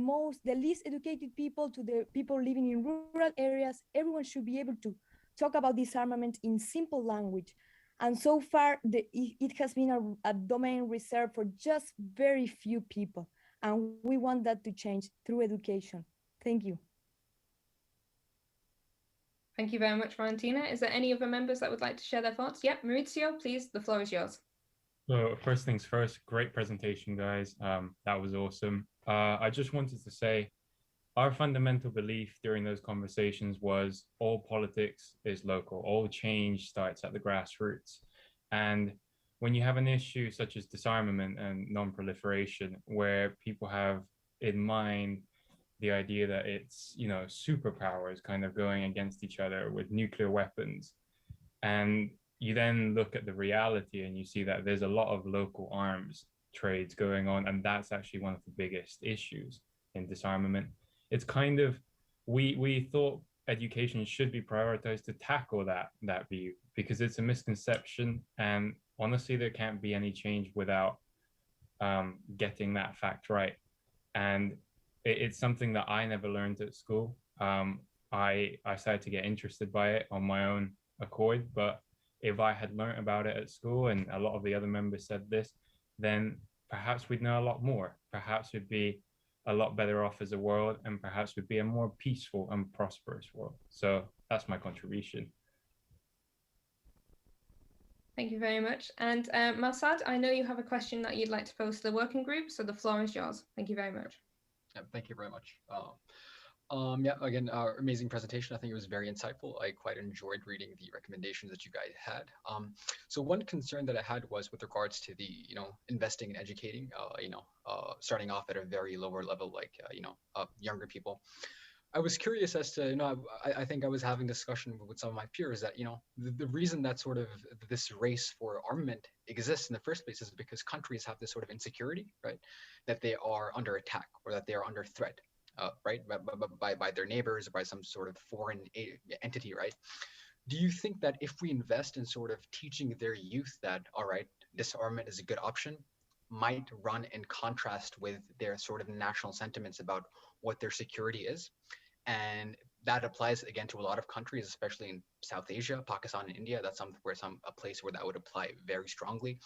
least educated people to the people living in rural areas, everyone should be able to talk about disarmament in simple language. And so far, it has been a domain reserved for just very few people. And we want that to change through education. Thank you.
Thank you very much, Valentina. Is there any other members that would like to share their thoughts? Yeah, Maurizio, please, the floor is yours.
So first things first, great presentation, guys. That was awesome. I just wanted to say our fundamental belief during those conversations was all politics is local, all change starts at the grassroots. And when you have an issue such as disarmament and non-proliferation, where people have in mind the idea that it's, you know, superpowers kind of going against each other with nuclear weapons, and you then look at the reality and you see that there's a lot of local arms trades going on, and that's actually one of the biggest issues in disarmament. It's kind of, we thought education should be prioritized to tackle that view, because it's a misconception, and honestly there can't be any change without getting that fact right. And it's something that I never learned at school. I started to get interested by it on my own accord, but if I had learned about it at school, and a lot of the other members said this, then perhaps we'd know a lot more. Perhaps we'd be a lot better off as a world, and perhaps we'd be a more peaceful and prosperous world. So that's my contribution.
Thank you very much. And Marsad, I know you have a question that you'd like to pose to the working group, so the floor is yours. Thank you very much.
Yeah, thank you very much. Yeah, again, amazing presentation. I think it was very insightful. I quite enjoyed reading the recommendations that you guys had. So one concern that I had was with regards to the, investing and educating, starting off at a very lower level, like, younger people. I was curious as to, I think I was having discussion with some of my peers that, the reason that sort of this race for armament exists in the first place is because countries have this sort of insecurity, right? That they are under attack or that they are under threat, right? By their neighbors or by some sort of foreign entity, right? Do you think that if we invest in sort of teaching their youth that, all right, disarmament is a good option, might run in contrast with their sort of national sentiments about what their security is? And that applies again to a lot of countries, especially in South Asia, Pakistan, and India. That's a place where that would apply very strongly.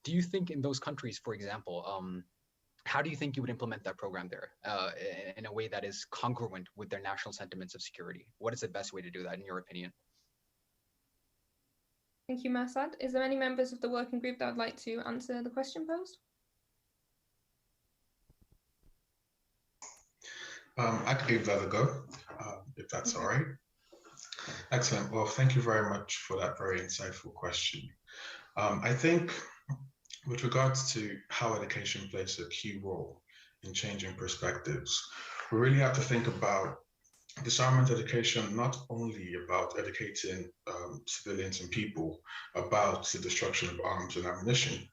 Do you think in those countries, for example, how do you think you would implement that program there in a way that is congruent with their national sentiments of security? What is the best way to do that, in your opinion?
Thank you, Marsad. Is there any members of the working group that would like to answer the question posed?
I could give that a go, if that's all right. Excellent. Well, thank you very much for that very insightful question. I think with regards to how education plays a key role in changing perspectives, we really have to think about disarmament education, not only about educating civilians and people about the destruction of arms and ammunition,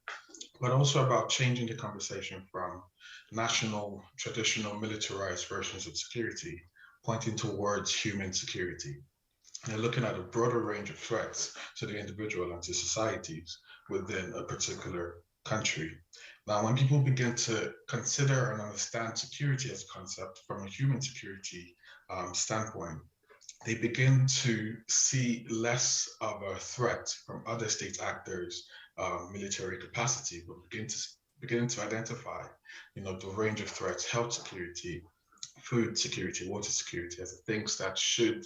but also about changing the conversation from national, traditional, militarized versions of security, pointing towards human security, and looking at a broader range of threats to the individual and to societies within a particular country. Now, when people begin to consider and understand security as a concept from a human security standpoint, they begin to see less of a threat from other state actors, military capacity, but begin to identify, the range of threats, health security, food security, water security, as the things that should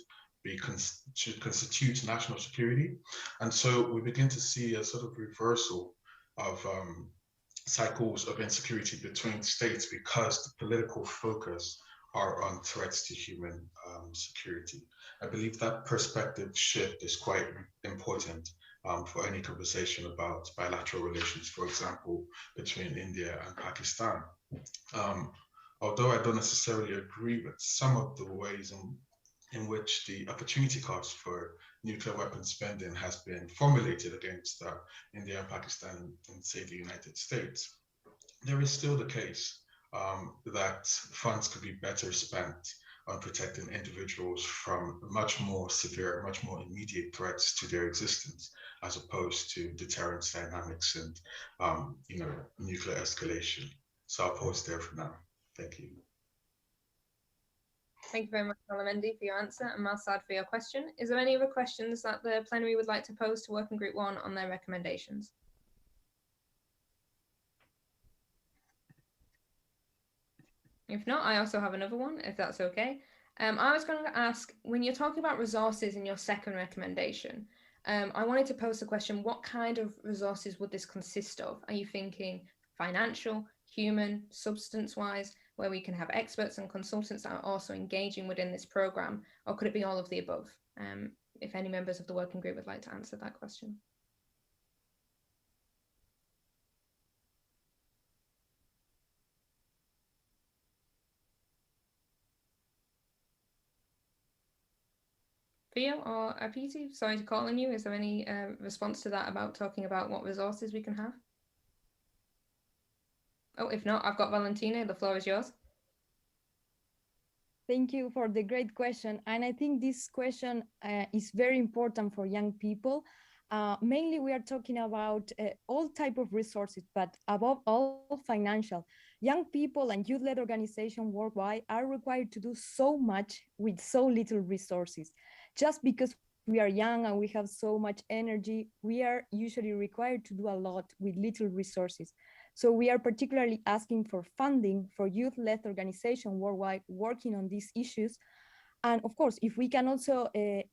constitute national security. And so we begin to see a sort of reversal of cycles of insecurity between states because the political focus are on threats to human security. I believe that perspective shift is quite important for any conversation about bilateral relations, for example, between India and Pakistan. Although I don't necessarily agree with some of the ways in which the opportunity cost for nuclear weapons spending has been formulated against India and Pakistan and, say, the United States, there is still the case that funds could be better spent on protecting individuals from much more severe, much more immediate threats to their existence, as opposed to deterrence dynamics and, nuclear escalation. So I'll pause there for now. Thank you.
Thank you very much, Alamendi, for your answer, and Marsad for your question. Is there any other questions that the plenary would like to pose to Working Group 1 on their recommendations? If not, I also have another one, if that's okay. I was going to ask, when you're talking about resources in your second recommendation, I wanted to pose the question, what kind of resources would this consist of? Are you thinking financial, human, substance-wise, where we can have experts and consultants that are also engaging within this program, or could it be all of the above? If any members of the working group would like to answer that question. Theo or Apiti, sorry to call on you. Is there any response to that about talking about what resources we can have? Oh, if not, I've got Valentina. The floor is yours.
Thank you for the great question. And I think this question is very important for young people. Mainly, we are talking about all type of resources, but above all, financial. Young people and youth-led organizations worldwide are required to do so much with so little resources. Just because we are young and we have so much energy, we are usually required to do a lot with little resources. So we are particularly asking for funding for youth-led organizations worldwide working on these issues. And of course, if we can also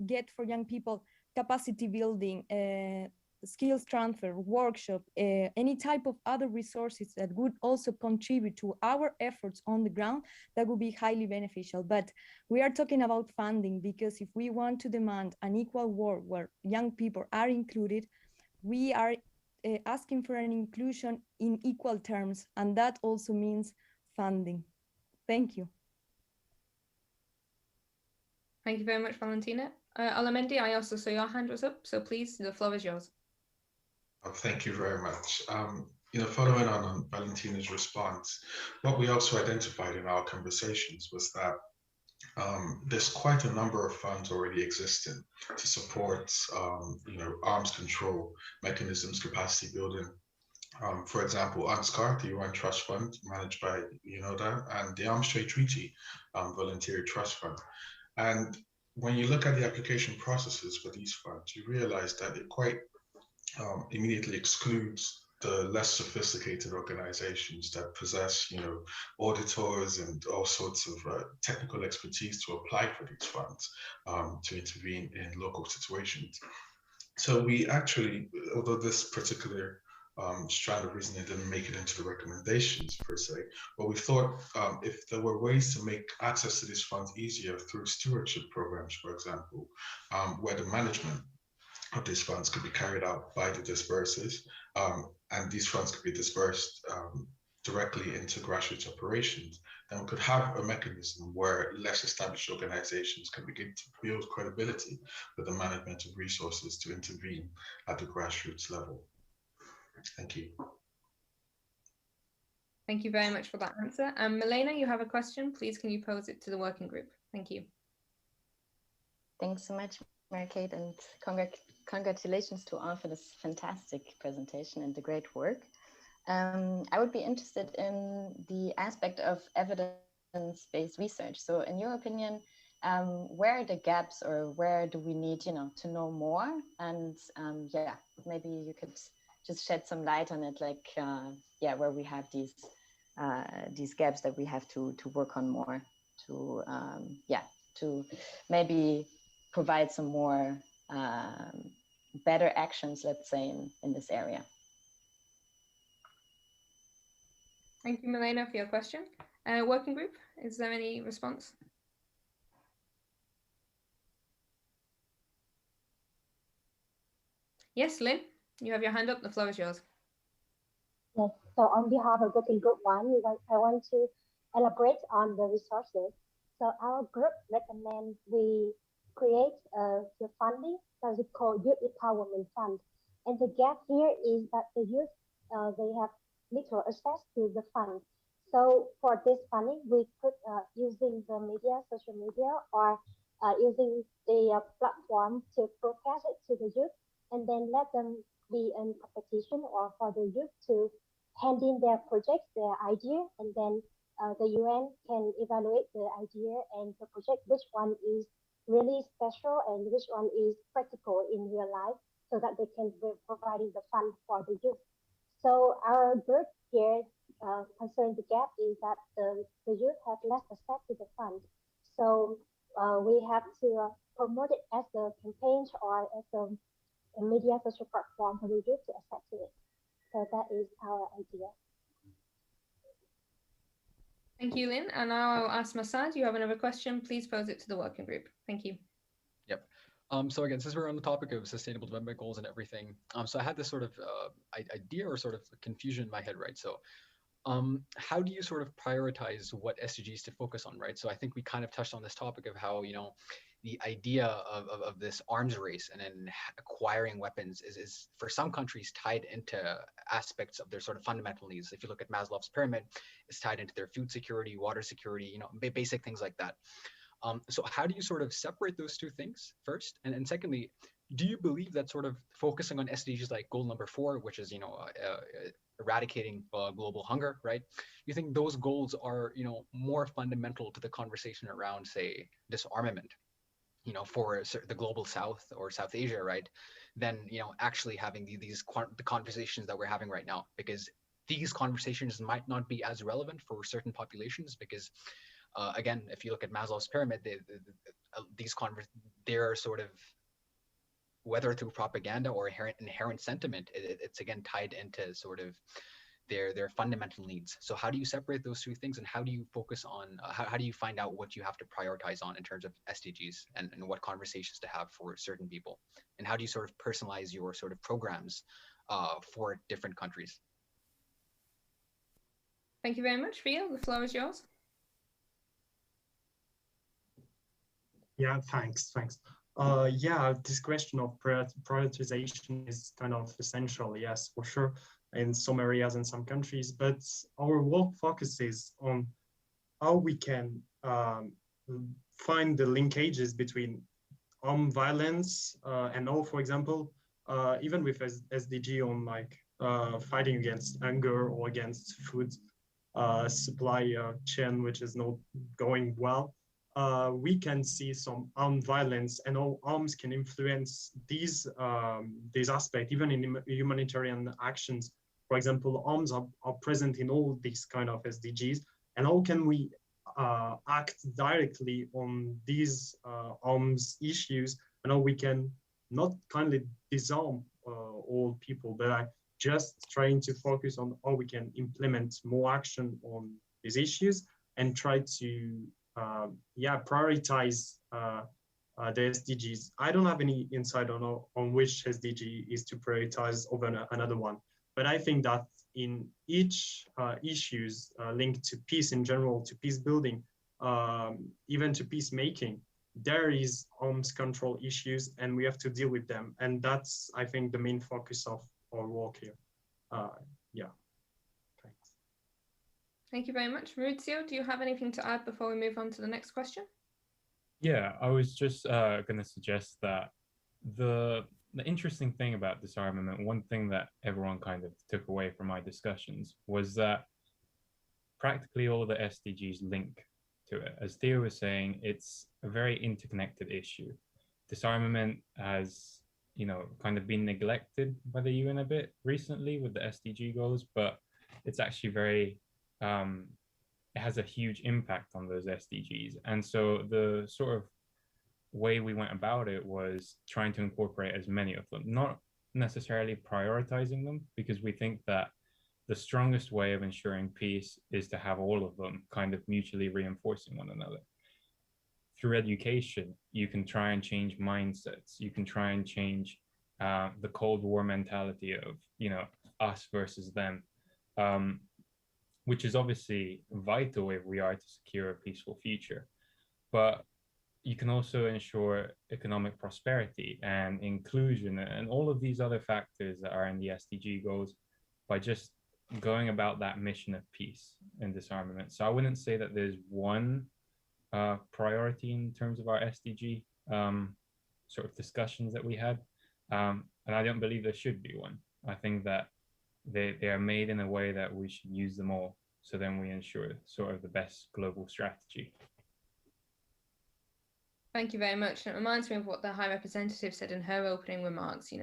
get for young people capacity building, skills transfer, workshop, any type of other resources that would also contribute to our efforts on the ground, that would be highly beneficial. But we are talking about funding because if we want to demand an equal world where young people are included, we are asking for an inclusion in equal terms, and that also means funding. Thank you.
Thank you very much, Valentina. Olamendi, I also saw your hand was up, so please, the floor is yours.
Oh, thank you very much. Following on Valentina's response, what we also identified in our conversations was that there's quite a number of funds already existing to support, arms control mechanisms, capacity building. For example, UNSCAR, the UN Trust Fund, managed by UNODA, and the Arms Trade Treaty Voluntary Trust Fund. And when you look at the application processes for these funds, you realize that it quite immediately excludes the less sophisticated organizations that possess, auditors and all sorts of technical expertise to apply for these funds to intervene in local situations. So we actually, although this particular strand of reasoning didn't make it into the recommendations per se, but we thought if there were ways to make access to these funds easier through stewardship programs, for example, where the management of these funds could be carried out by the dispersers, and these funds could be dispersed directly into grassroots operations, then we could have a mechanism where less established organizations can begin to build credibility with the management of resources to intervene at the grassroots level. Thank you.
Thank you very much for that answer. Milena, you have a question. Please, can you pose it to the working group? Thank you.
Thanks so much, Mary-Kate, and congratulations to all for this fantastic presentation and the great work. I would be interested in the aspect of evidence-based research. So in your opinion, where are the gaps, or where do we need, to know more? And yeah, maybe you could just shed some light on it, like, where we have these gaps that we have to work on more to, to maybe provide some more better actions, let's say, in this area.
Thank you, Milena, for your question. Working group, is there any response? Yes, Lynn, you have your hand up. The floor is yours.
Yes. So on behalf of Working Group 1, I want to elaborate on the resources. So our group recommends we create the funding that is called Youth Empowerment Fund. And the gap here is that the youth, they have little access to the fund. So for this funding, we could using the media, social media, or using the platform to broadcast it to the youth, and then let them be in competition, or for the youth to hand in their projects, their idea, and then the UN can evaluate the idea and the project, which one is really special and which one is practical in real life, so that they can be providing the fund for the youth. So our group here concerning the gap is that the youth have less access to the fund. So we have to promote it as a campaign or as a media social platform for the youth to access to it. So that is our idea.
Thank you, Lynn. And now I'll ask Masad, you have another question. Please pose it to the working group. Thank you.
Yep. So again, since we're on the topic of sustainable development goals and everything, so I had this sort of idea or sort of confusion in my head, right? So how do you sort of prioritize what SDGs to focus on, right? So I think we kind of touched on this topic of how, the idea of this arms race and then acquiring weapons is for some countries tied into aspects of their sort of fundamental needs. If you look at Maslow's pyramid, it's tied into their food security, water security, basic things like that. So how do you sort of separate those two things first? And secondly, do you believe that sort of focusing on SDGs like goal number 4, which is, eradicating global hunger, right? You think those goals are, more fundamental to the conversation around, say, disarmament, for the global South or South Asia, right? Than, actually having the conversations that we're having right now, because these conversations might not be as relevant for certain populations because, again, if you look at Maslow's pyramid, they're sort of, whether through propaganda or inherent sentiment, it's again tied into sort of their fundamental needs. So how do you separate those two things, and how do you focus on, how do you find out what you have to prioritize on in terms of SDGs and what conversations to have for certain people? And how do you sort of personalize your sort of programs for different countries?
Thank you very much, Rio. The floor is yours.
Yeah, thanks. Yeah, this question of prioritization is kind of essential, yes, for sure, in some areas and some countries, but our work focuses on how we can find the linkages between armed violence and how, for example, even with SDG on like fighting against hunger or against food supply chain, which is not going well, we can see some armed violence and how arms can influence these aspects, even in humanitarian actions. For example, arms are present in all these kind of SDGs, and how can we act directly on these arms issues, and how we can not kindly disarm all people, but just trying to focus on how we can implement more action on these issues and try to prioritize the SDGs. I don't have any insight on which SDG is to prioritize over another one, but I think that in each issues linked to peace in general, to peace building, even to peacemaking, there is arms control issues, and we have to deal with them. And that's, I think, the main focus of our work here. Yeah. Thanks.
Thank you very much. Maurizio, do you have anything to add before we move on to the next question?
Yeah, I was just going to suggest that the interesting thing about disarmament, one thing that everyone kind of took away from my discussions, was that practically all the SDGs link to it. As Theo was saying, it's a very interconnected issue. Disarmament has, kind of been neglected by the UN a bit recently with the SDG goals, but it's actually very, it has a huge impact on those SDGs. And so the sort of way we went about it was trying to incorporate as many of them, not necessarily prioritizing them, because we think that the strongest way of ensuring peace is to have all of them kind of mutually reinforcing one another. Through education, you can try and change mindsets. You can try and change the Cold War mentality of, us versus them, which is obviously vital if we are to secure a peaceful future. But you can also ensure economic prosperity and inclusion and all of these other factors that are in the SDG goals by just going about that mission of peace and disarmament. So I wouldn't say that there's one priority in terms of our SDG sort of discussions that we had. And I don't believe there should be one. I think that they are made in a way that we should use them all, so then we ensure sort of the best global strategy.
Thank you very much. And it reminds me of what the High Representative said in her opening remarks.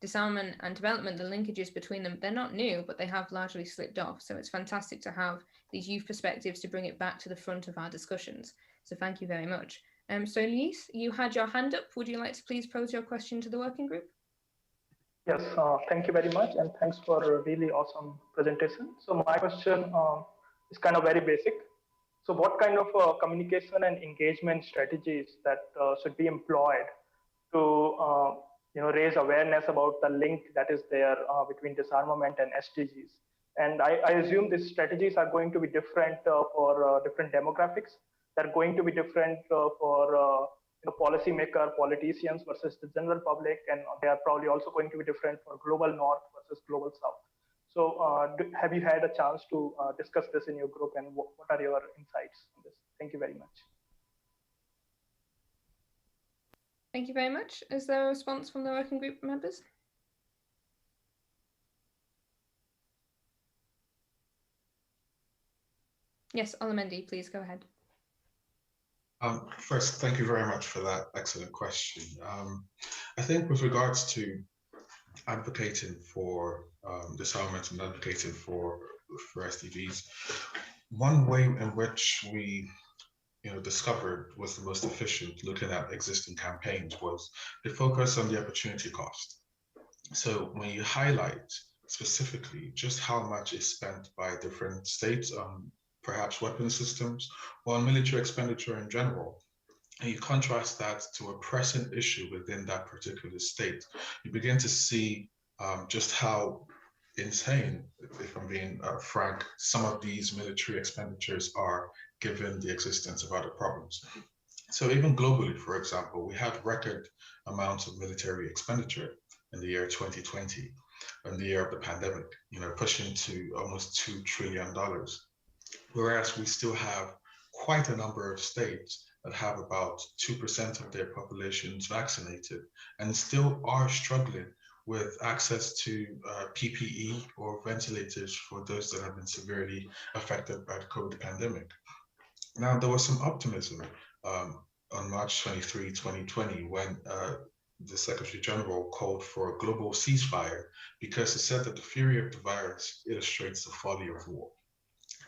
Disarmament and development, the linkages between them, they're not new, but they have largely slipped off. So it's fantastic to have these youth perspectives to bring it back to the front of our discussions. So thank you very much. So Luis, you had your hand up. Would you like to please pose your question to the working group?
Yes, thank you very much. And thanks for a really awesome presentation. So my question is kind of very basic. So what kind of communication and engagement strategies that should be employed to raise awareness about the link that is there between disarmament and SDGs? And I assume these strategies are going to be different for different demographics. They're going to be different for policymaker, politicians versus the general public, and they are probably also going to be different for global north versus global south. So have you had a chance to discuss this in your group, and what are your insights on this? Thank you very much.
Thank you very much. Is there a response from the working group members? Yes, Olamendi, please go ahead.
First, thank you very much for that excellent question. I think with regards to advocating for disarmament and advocating for SDGs, one way in which we discovered was the most efficient looking at existing campaigns was the focus on the opportunity cost. So when you highlight specifically just how much is spent by different states on perhaps weapon systems or on military expenditure in general, and you contrast that to a pressing issue within that particular state, you begin to see just how insane, if I'm being frank, some of these military expenditures are given the existence of other problems. So even globally, for example, we had record amounts of military expenditure in the year 2020, in the year of the pandemic, pushing to almost $2 trillion. Whereas we still have quite a number of states that have about 2% of their populations vaccinated and still are struggling with access to PPE or ventilators for those that have been severely affected by the COVID pandemic. Now, there was some optimism on March 23, 2020, when the Secretary General called for a global ceasefire because he said that the fury of the virus illustrates the folly of war.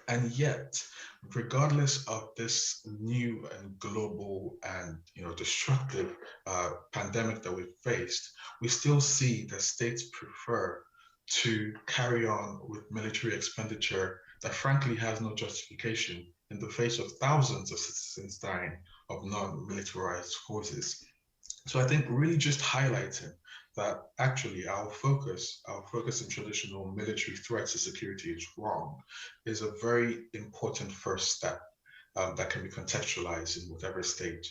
And yet, regardless of this new and global and destructive pandemic that we've faced, we still see that states prefer to carry on with military expenditure that frankly has no justification in the face of thousands of citizens dying of non-militarized causes. So I think really just highlighting that actually our focus in traditional military threats to security is wrong is a very important first step that can be contextualized in whatever state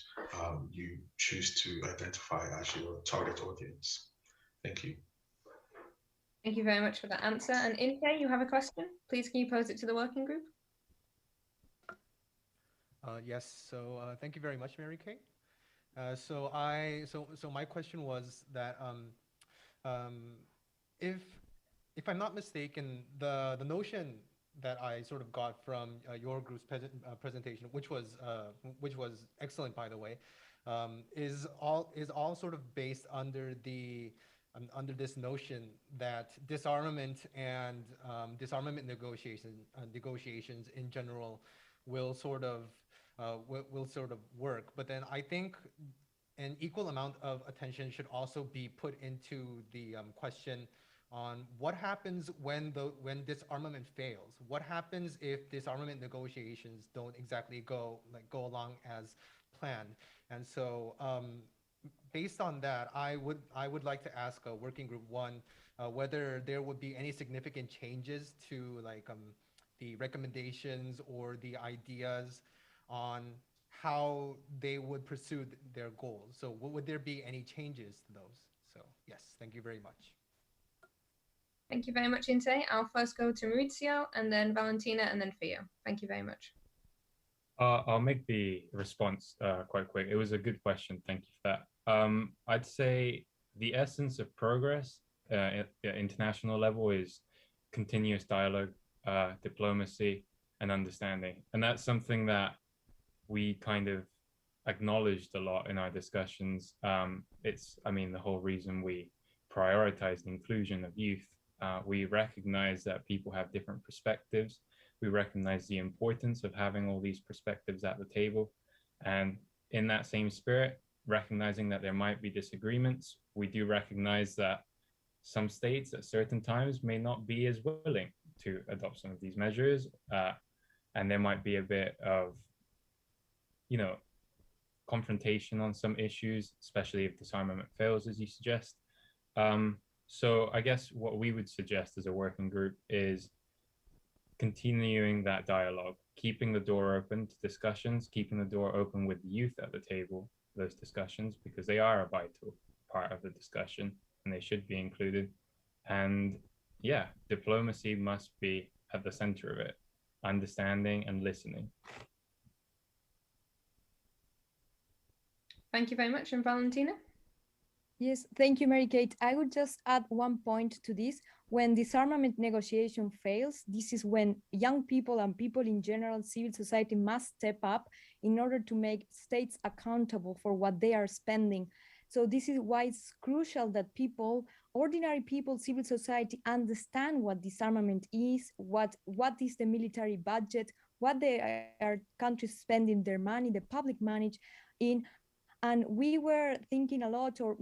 you choose to identify as your target audience. Thank you.
Thank you very much for that answer. And Inke, you have a question? Please, can you pose it to the working group?
Yes, so thank you very much, Mary Kay. So my question was that if I'm not mistaken, the notion that I sort of got from your group's presentation, which was excellent, by the way, is all sort of based under this notion that disarmament and disarmament negotiations in general will sort of work. But then I think an equal amount of attention should also be put into the question on what happens when disarmament fails. What happens if disarmament negotiations don't exactly go along as planned? And so based on that, I would like to ask Working Group 1 whether there would be any significant changes to the recommendations or the ideas on how they would pursue their goals. So would there be any changes to those? So yes, thank you very much.
Thank you very much, Inte. I'll first go to Maurizio and then Valentina and then Theo. Thank you very much.
I'll make the response quite quick. It was a good question. Thank you for that. I'd say the essence of progress at the international level is continuous dialogue, diplomacy, and understanding. And that's something that we kind of acknowledged a lot in our discussions. The whole reason we prioritize the inclusion of youth. We recognize that people have different perspectives. We recognize the importance of having all these perspectives at the table. And in that same spirit, recognizing that there might be disagreements, we do recognize that some states at certain times may not be as willing to adopt some of these measures. And there might be a bit of confrontation on some issues, especially if disarmament fails, as you suggest. So I guess what we would suggest as a working group is continuing that dialogue, keeping the door open to discussions, keeping the door open with the youth at the table, those discussions, because they are a vital part of the discussion and they should be included. And yeah, diplomacy must be at the center of it, understanding and listening.
Thank you very much. And Valentina?
Yes, thank you, Mary-Kate. I would just add one point to this. When disarmament negotiation fails, this is when young people and people in general, civil society must step up in order to make states accountable for what they are spending. So this is why it's crucial that people, ordinary people, civil society understand what disarmament is, what is the military budget, what they are countries spending their money, the public money in. And we were thinking a lot or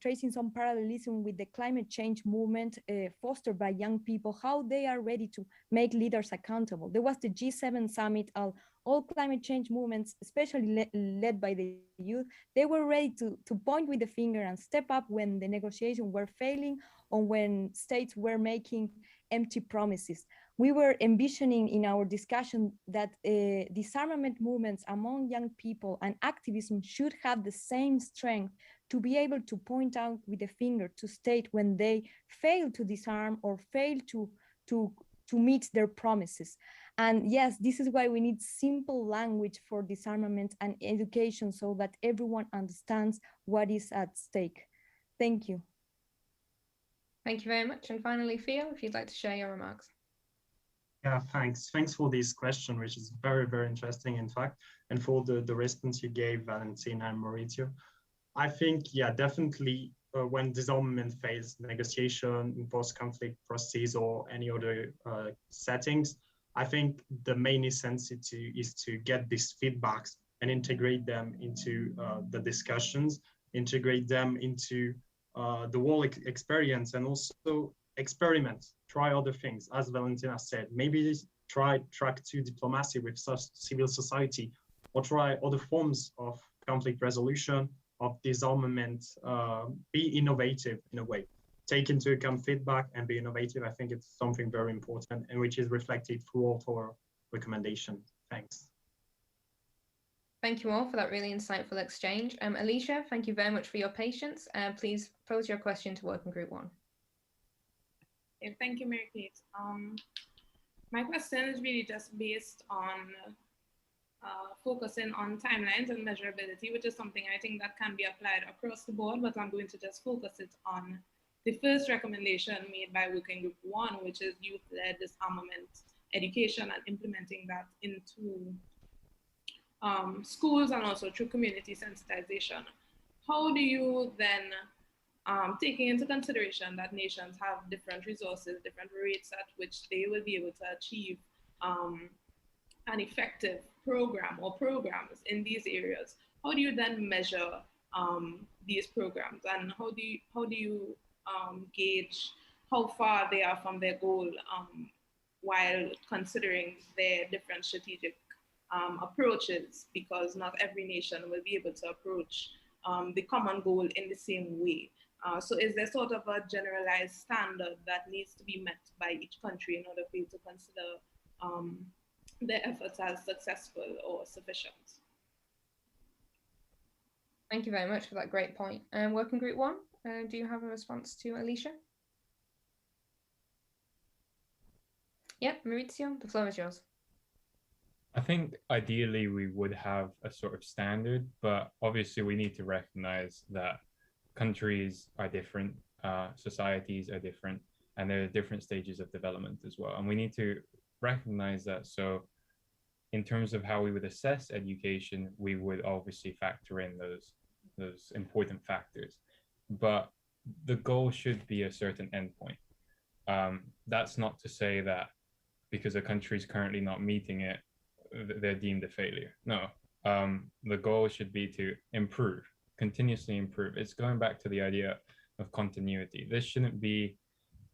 tracing some parallelism with the climate change movement fostered by young people, how they are ready to make leaders accountable. There was the G7 summit, all climate change movements, especially led by the youth, they were ready to point with the finger and step up when the negotiations were failing or when states were making empty promises. We were envisioning in our discussion that disarmament movements among young people and activism should have the same strength to be able to point out with the finger to state when they fail to disarm or fail to meet their promises. And yes, this is why we need simple language for disarmament and education so that everyone understands what is at stake. Thank you.
Thank you very much. And finally, Theo, if you'd like to share your remarks.
Yeah, thanks. Thanks for this question, which is very, very interesting, in fact, and for the response you gave, Valentina and Maurizio. I think, yeah, definitely when disarmament fails, negotiation in post-conflict processes or any other settings, I think the main necessity is to get these feedbacks and integrate them into the discussions, integrate them into the whole experience, and also experiment, try other things. As Valentina said, maybe try track 2 diplomacy with civil society, or try other forms of conflict resolution, of disarmament, be innovative in a way. Take into account feedback and be innovative. I think it's something very important and which is reflected throughout our recommendation. Thanks.
Thank you all for that really insightful exchange. Alicia, thank you very much for your patience. Please pose your question to Working Group 1.
Okay, thank you, Mary-Kate. My question is really just based on focusing on timelines and measurability, which is something I think that can be applied across the board, but I'm going to just focus it on the first recommendation made by Working Group 1, which is youth-led disarmament education and implementing that into schools and also through community sensitization. How do you then, taking into consideration that nations have different resources, different rates at which they will be able to achieve an effective program or programs in these areas, how do you then measure these programs, and how do you gauge how far they are from their goal while considering their different strategic approaches, because not every nation will be able to approach the common goal in the same way. So is there sort of a generalized standard that needs to be met by each country in order for you to consider their efforts as successful or sufficient?
Thank you very much for that great point. Working Group 1, do you have a response to Alicia? Yep, Maurizio, the floor is yours.
I think ideally we would have a sort of standard, but obviously we need to recognize that countries are different, societies are different, and there are different stages of development as well. And we need to recognize that. So in terms of how we would assess education, we would obviously factor in those important factors. But the goal should be a certain endpoint. That's not to say that because a country is currently not meeting it, they're deemed a failure. No, the goal should be to improve, continuously improve. It's going back to the idea of continuity. This shouldn't be,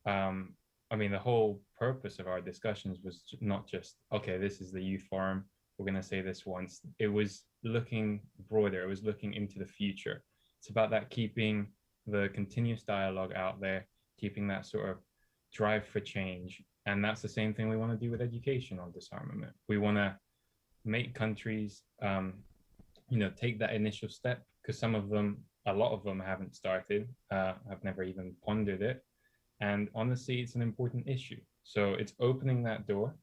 I mean, the whole purpose of our discussions was not just, okay, this is the youth forum, we're going to say this once. It was looking broader, it was looking into the future. It's about that, keeping the continuous dialogue out there, keeping that sort of drive for change. And that's the same thing we want to do with education on disarmament. We want to make countries, take that initial step, because some of them, a lot of them haven't started, have never even pondered it. And honestly, it's an important issue. So it's opening that door,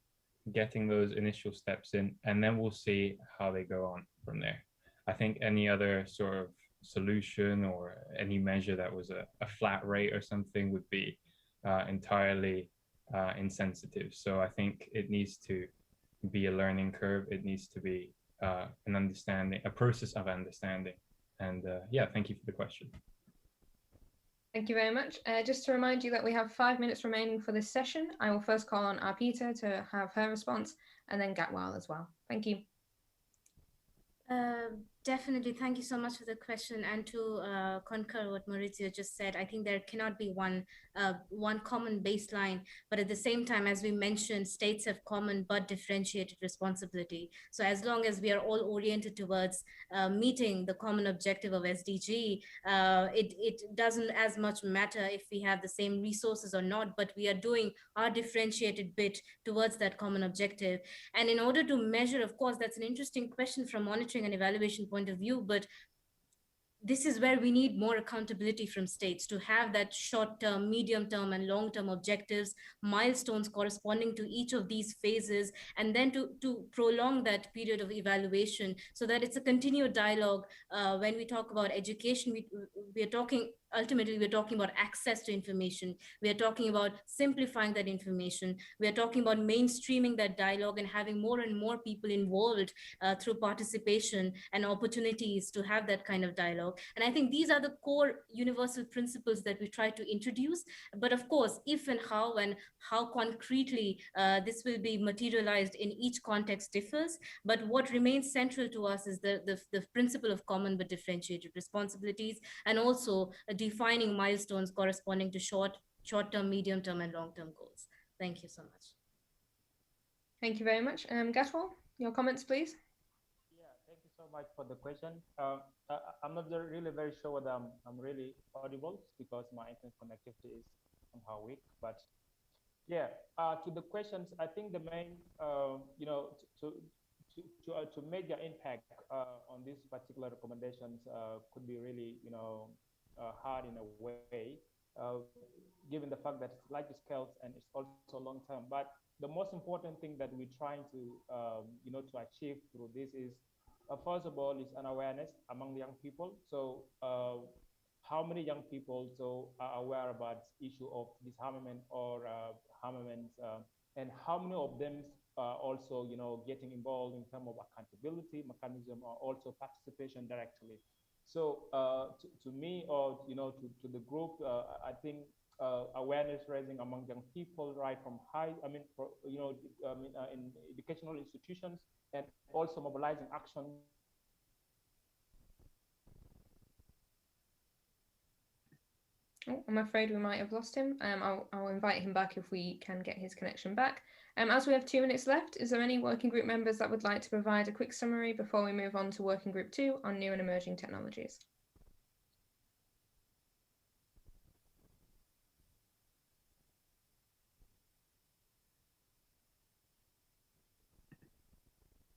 getting those initial steps in, and then we'll see how they go on from there. I think any other sort of solution or any measure that was a flat rate or something would be entirely insensitive. So I think it needs to be a learning curve. It needs to be an understanding, a process of understanding. And yeah, thank you for the question.
Thank you very much. Just to remind you that we have 5 minutes remaining for this session. I will first call on Arpita to have her response, and then Gatwal as well. Thank you.
Definitely. Thank you so much for the question. And to concur what Maurizio just said, I think there cannot be one common baseline. But at the same time, as we mentioned, states have common but differentiated responsibility. So as long as we are all oriented towards meeting the common objective of SDG, it doesn't as much matter if we have the same resources or not, but we are doing our differentiated bit towards that common objective. And in order to measure, of course, that's an interesting question from monitoring and evaluation point of view, but this is where we need more accountability from states to have that short-term, medium-term, and long-term objectives, milestones corresponding to each of these phases, and then to prolong that period of evaluation so that it's a continued dialogue. When we talk about education, we are talking, ultimately, we're talking about access to information. We are talking about simplifying that information. We are talking about mainstreaming that dialogue and having more and more people involved through participation and opportunities to have that kind of dialogue. And I think these are the core universal principles that we try to introduce. But of course, if and how concretely this will be materialized in each context differs. But what remains central to us is the principle of common but differentiated responsibilities, and also defining milestones corresponding to short-term, medium-term, and long-term goals. Thank you so much.
Thank you very much. Gatwal, your comments, please.
Thank you so much for the question. I'm not really very sure whether I'm really audible because my internet connectivity is somehow weak. But yeah, to the questions, I think the main, to major impact on these particular recommendations could be really, hard in a way, given the fact that it's large scale and it's also long term. But the most important thing that we're trying to, to achieve through this is, first of all, is an awareness among the young people. So how many young people are aware about the issue of disarmament or armaments, and how many of them are also, getting involved in terms of accountability mechanism or also participation directly. So to me, or to the group, I think awareness raising among young people, right from in educational institutions, and also mobilizing action.
Oh, I'm afraid we might have lost him. I'll invite him back if we can get his connection back. As we have 2 minutes left, is there any working group members that would like to provide a quick summary before we move on to working group 2 on new and emerging technologies?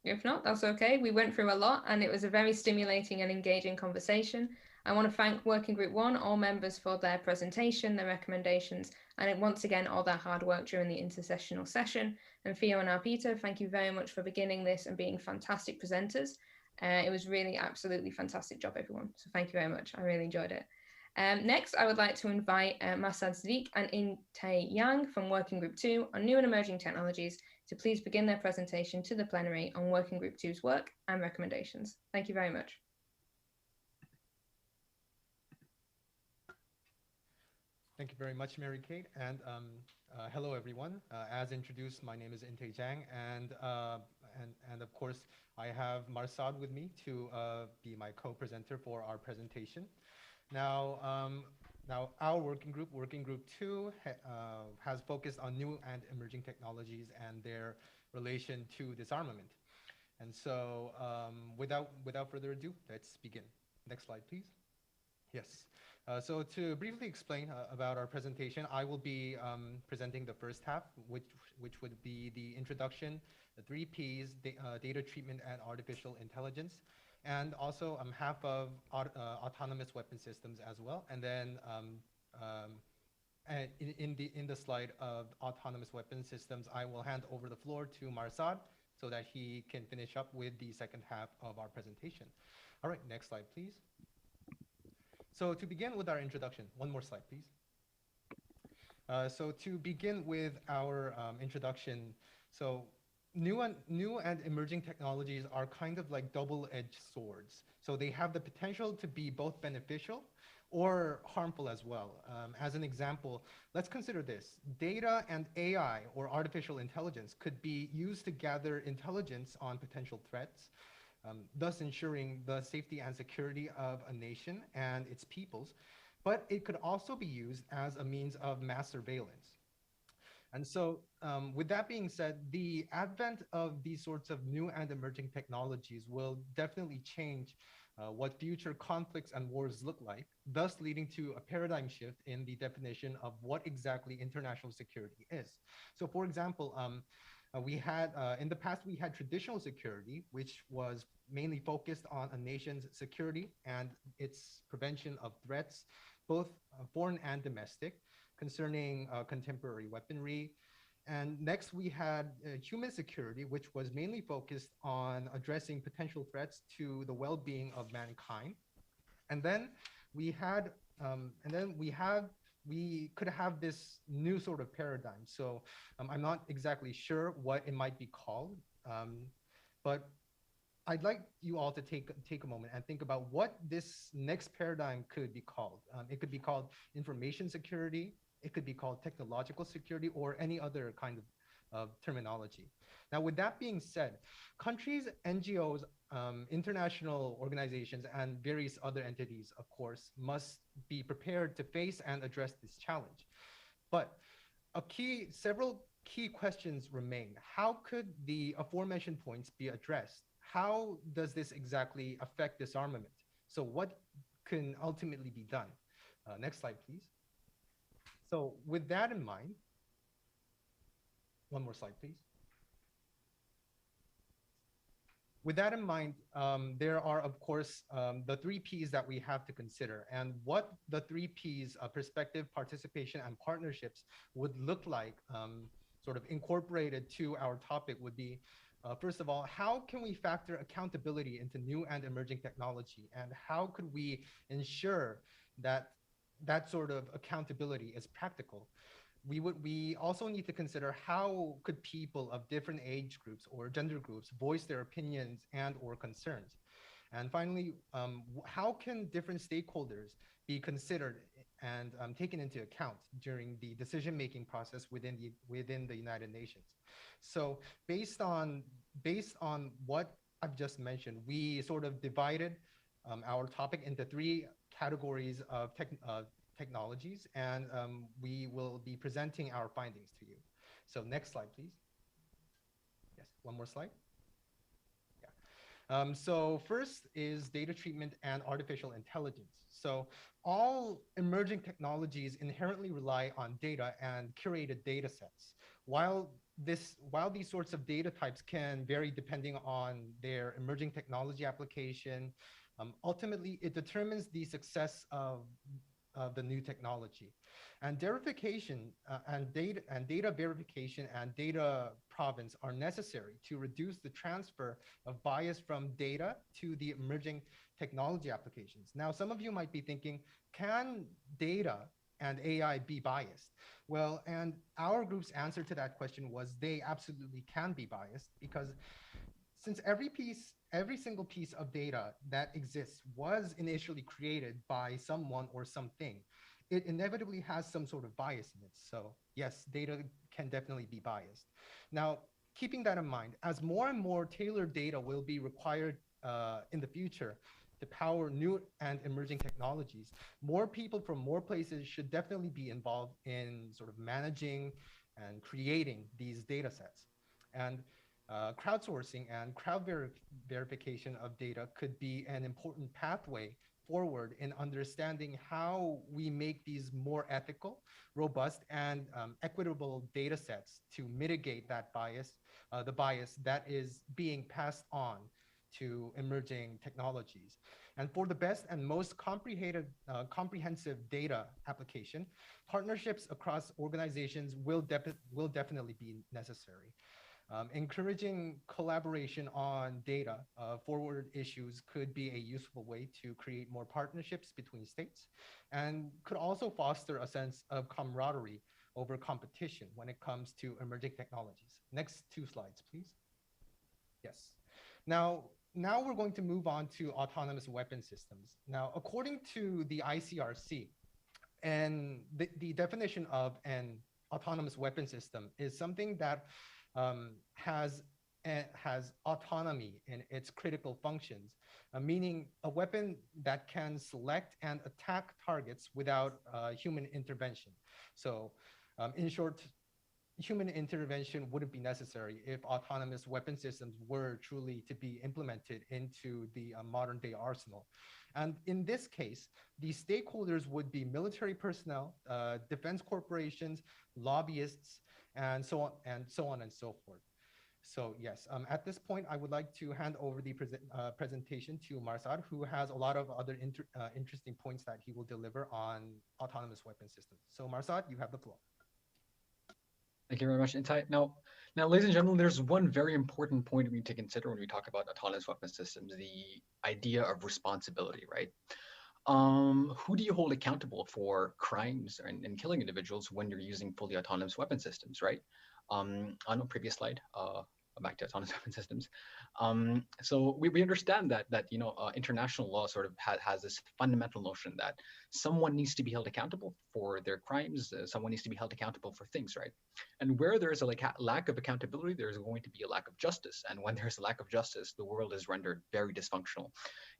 If not, that's okay. We went through a lot and it was a very stimulating and engaging conversation. I want to thank Working Group 1, all members, for their presentation, their recommendations, and once again, all their hard work during the intersessional session. And Theo and Arpita, thank you very much for beginning this and being fantastic presenters. It was really absolutely fantastic job, everyone. So thank you very much. I really enjoyed it. Next, I would like to invite Masad Sadiq and Inte Yang from Working Group 2 on new and emerging technologies to please begin their presentation to the plenary on Working Group 2's work and recommendations. Thank you very much.
Thank you very much, Mary Kate, and hello everyone. As introduced, my name is Inte Jang, and of course I have Marsad with me to be my co-presenter for our presentation. Now our working group, Working Group 2, has focused on new and emerging technologies and their relation to disarmament. And so without further ado, let's begin. Next slide, please. Yes. So to briefly explain about our presentation, I will be presenting the first half, which would be the introduction, the 3 Ps, data treatment and artificial intelligence, and also half of autonomous weapon systems as well. And then in the slide of autonomous weapon systems, I will hand over the floor to Marsad so that he can finish up with the second half of our presentation. All right, next slide, please. So to begin with our introduction, one more slide, please. So to begin with our introduction, so new and emerging technologies are kind of like double-edged swords. So they have the potential to be both beneficial or harmful as well. As an example, let's consider this. Data and AI, or artificial intelligence, could be used to gather intelligence on potential threats, thus ensuring the safety and security of a nation and its peoples. But it could also be used as a means of mass surveillance. And so with that being said, the advent of these sorts of new and emerging technologies will definitely change what future conflicts and wars look like, thus leading to a paradigm shift in the definition of what exactly international security is. So for example, we had, in the past, we had traditional security, which was mainly focused on a nation's security and its prevention of threats, both foreign and domestic, concerning contemporary weaponry. And next, we had human security, which was mainly focused on addressing potential threats to the well-being of mankind. And then we had, we could have this new sort of paradigm. So I'm not exactly sure what it might be called, but I'd like you all to take a moment and think about what this next paradigm could be called. It could be called information security. It could be called technological security, or any other kind of terminology. Now, with that being said, countries, NGOs, international organizations, and various other entities, of course, must be prepared to face and address this challenge. But several key questions remain. How could the aforementioned points be addressed? How does this exactly affect disarmament? So what can ultimately be done? Next slide, please. So with that in mind, one more slide, please. With that in mind, there are, of course, the 3 Ps that we have to consider. And what the 3 Ps, perspective, participation, and partnerships would look like, sort of incorporated to our topic, would be, first of all, how can we factor accountability into new and emerging technology? And how could we ensure that that sort of accountability is practical? We also need to consider how could people of different age groups or gender groups voice their opinions and or concerns. And finally, how can different stakeholders be considered and taken into account during the decision-making process within the United Nations? So based on what I've just mentioned, we sort of divided our topic into 3 categories of technologies, and we will be presenting our findings to you. So next slide, please. Yes, one more slide. Yeah. So first is data treatment and artificial intelligence. So all emerging technologies inherently rely on data and curated data sets. While these sorts of data types can vary depending on their emerging technology application, ultimately it determines the success of the new technology. And verification and data verification and data provenance are necessary to reduce the transfer of bias from data to the emerging technology applications. Now, some of you might be thinking, can data and AI be biased? Well, and our group's answer to that question was they absolutely can be biased, because since every single piece of data that exists was initially created by someone or something, it inevitably has some sort of bias in it. So yes, data can definitely be biased. Now, keeping that in mind, as more and more tailored data will be required in the future to power new and emerging technologies, more people from more places should definitely be involved in sort of managing and creating these data sets. And crowdsourcing and verification of data could be an important pathway forward in understanding how we make these more ethical, robust, and equitable data sets to mitigate that bias, the bias that is being passed on to emerging technologies. And for the best and most comprehensive data application, partnerships across organizations will definitely be necessary. Encouraging collaboration on data forward issues could be a useful way to create more partnerships between states, and could also foster a sense of camaraderie over competition when it comes to emerging technologies. Next 2 slides, please. Yes. Now we're going to move on to autonomous weapon systems. Now, according to the ICRC, and the definition of an autonomous weapon system is something that has autonomy in its critical functions, meaning a weapon that can select and attack targets without human intervention. So in short, human intervention wouldn't be necessary if autonomous weapon systems were truly to be implemented into the modern day arsenal. And in this case, the stakeholders would be military personnel, defense corporations, lobbyists, and so on and so forth. So yes, at this point, I would like to hand over the presentation to Marsad, who has a lot of other interesting points that he will deliver on autonomous weapon systems. So Marsad, you have the floor.
Thank you very much, Intai. Now, ladies and gentlemen, there's one very important point we need to consider when we talk about autonomous weapon systems, the idea of responsibility, right? Who do you hold accountable for crimes and killing individuals when you're using fully autonomous weapon systems, right? On the previous slide, back to autonomous weapon systems. So we understand that international law sort of has this fundamental notion that someone needs to be held accountable for their crimes. Someone needs to be held accountable for things, right? And where there is a lack of accountability, there's going to be a lack of justice. And when there's a lack of justice, the world is rendered very dysfunctional.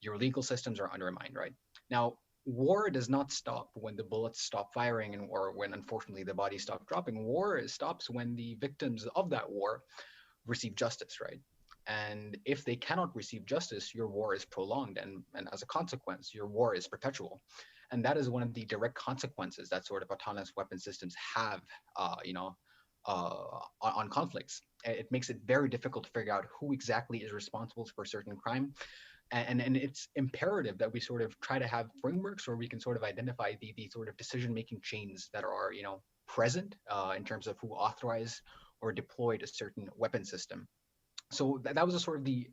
Your legal systems are undermined, right? Now, war does not stop when the bullets stop firing or when, unfortunately, the bodies stop dropping. War stops when the victims of that war receive justice, right? And if they cannot receive justice, your war is prolonged, and as a consequence, your war is perpetual. And that is one of the direct consequences that sort of autonomous weapon systems have, on conflicts. It makes it very difficult to figure out who exactly is responsible for a certain crime. And it's imperative that we sort of try to have frameworks where we can sort of identify the sort of decision-making chains that are, present in terms of who authorized or deployed a certain weapon system. So that was a sort of the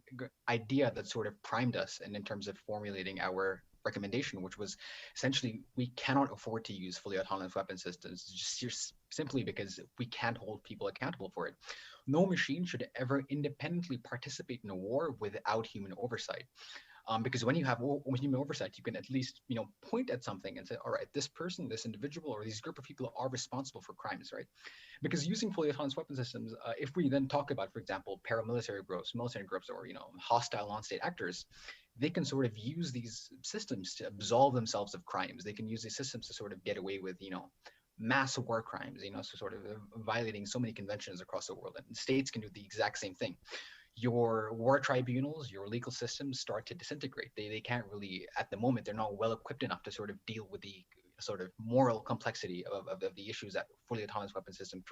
idea that sort of primed us and in terms of formulating our recommendation, which was essentially we cannot afford to use fully autonomous weapon systems just simply because we can't hold people accountable for it. No machine should ever independently participate in a war without human oversight. Because when you have human oversight, you can at least point at something and say, all right, this person, this individual, or this group of people are responsible for crimes, right? Because using fully absolve weapon systems, if we then talk about, for example, paramilitary groups, military groups, or hostile non-state actors, they can sort of use these systems to absolve themselves of crimes. They can use these systems to sort of get away with mass war crimes, so sort of violating so many conventions across the world. And states can do the exact same thing. Your war tribunals, your legal systems start to disintegrate. They can't really, at the moment, they're not well equipped enough to sort of deal with the sort of moral complexity of the issues that fully autonomous weapon systems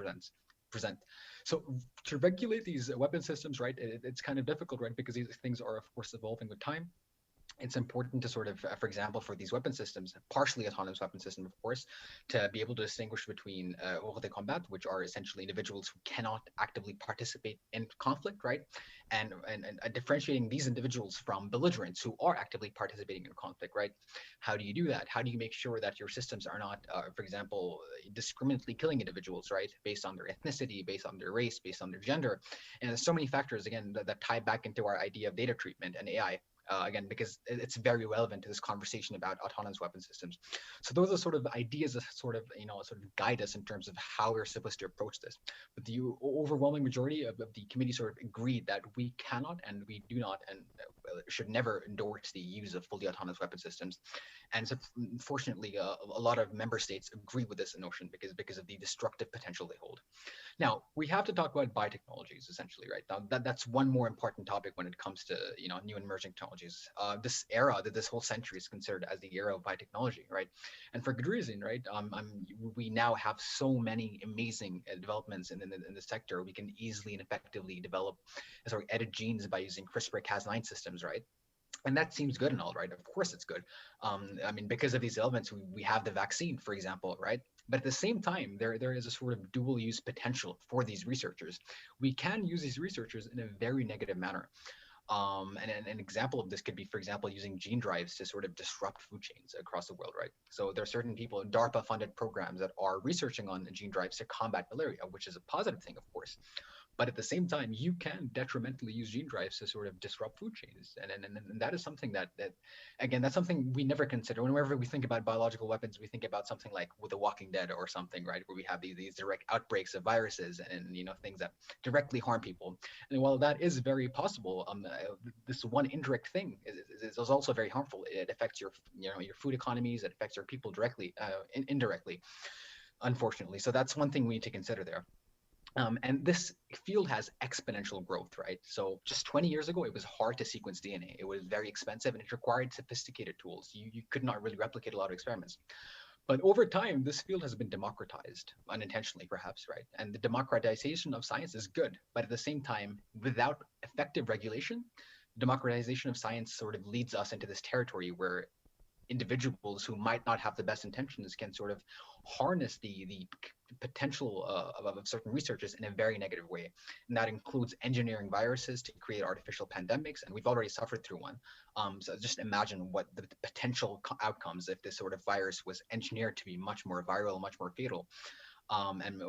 present. So to regulate these weapon systems, right, it's kind of difficult, right, because these things are, of course, evolving with time. It's important to sort of, for example, for these weapon systems, partially autonomous weapon system, of course, to be able to distinguish between hors de combat, which are essentially individuals who cannot actively participate in conflict, right? And differentiating these individuals from belligerents who are actively participating in conflict, right? How do you do that? How do you make sure that your systems are not, for example, discriminately killing individuals, right? Based on their ethnicity, based on their race, based on their gender. And there's so many factors, again, that tie back into our idea of data treatment and AI. Again, because it's very relevant to this conversation about autonomous weapon systems. So those are sort of ideas that sort of guide us in terms of how we're supposed to approach this. But the overwhelming majority of the committee sort of agreed that we cannot and we do not and should never endorse the use of fully autonomous weapon systems. And so, unfortunately, a lot of member states agree with this notion because of the destructive potential they hold. Now, we have to talk about biotechnologies, essentially, right? Now, that's one more important topic when it comes to new and emerging technologies. This era, that this whole century is considered as the era of biotechnology, right? And for good reason, right? We now have so many amazing developments in the sector. We can easily and effectively develop, edit genes by using CRISPR-Cas9 systems, right? And that seems good and all, right? Of course it's good. Because of these elements, we have the vaccine, for example, right? But at the same time, there is a sort of dual use potential for these researchers. We can use these researchers in a very negative manner. And an example of this could be, for example, using gene drives to sort of disrupt food chains across the world, right? So there are certain people, DARPA-funded programs that are researching on gene drives to combat malaria, which is a positive thing, of course. But at the same time, you can detrimentally use gene drives to sort of disrupt food chains. And that is something that, again, that's something we never consider. Whenever we think about biological weapons, we think about something like with The Walking Dead or something, right? Where we have these direct outbreaks of viruses and things that directly harm people. And while that is very possible, this one indirect thing is also very harmful. It affects your food economies. It affects your people directly, indirectly, unfortunately. So that's one thing we need to consider there. And this field has exponential growth, right? So just 20 years ago, it was hard to sequence DNA. It was very expensive and it required sophisticated tools. You could not really replicate a lot of experiments. But over time, this field has been democratized, unintentionally perhaps, right? And the democratization of science is good. But at the same time, without effective regulation, democratization of science sort of leads us into this territory where individuals who might not have the best intentions can sort of harness the potential of certain researchers in a very negative way. And that includes engineering viruses to create artificial pandemics. And we've already suffered through one. So just imagine what the potential outcomes if this sort of virus was engineered to be much more viral, much more fatal. And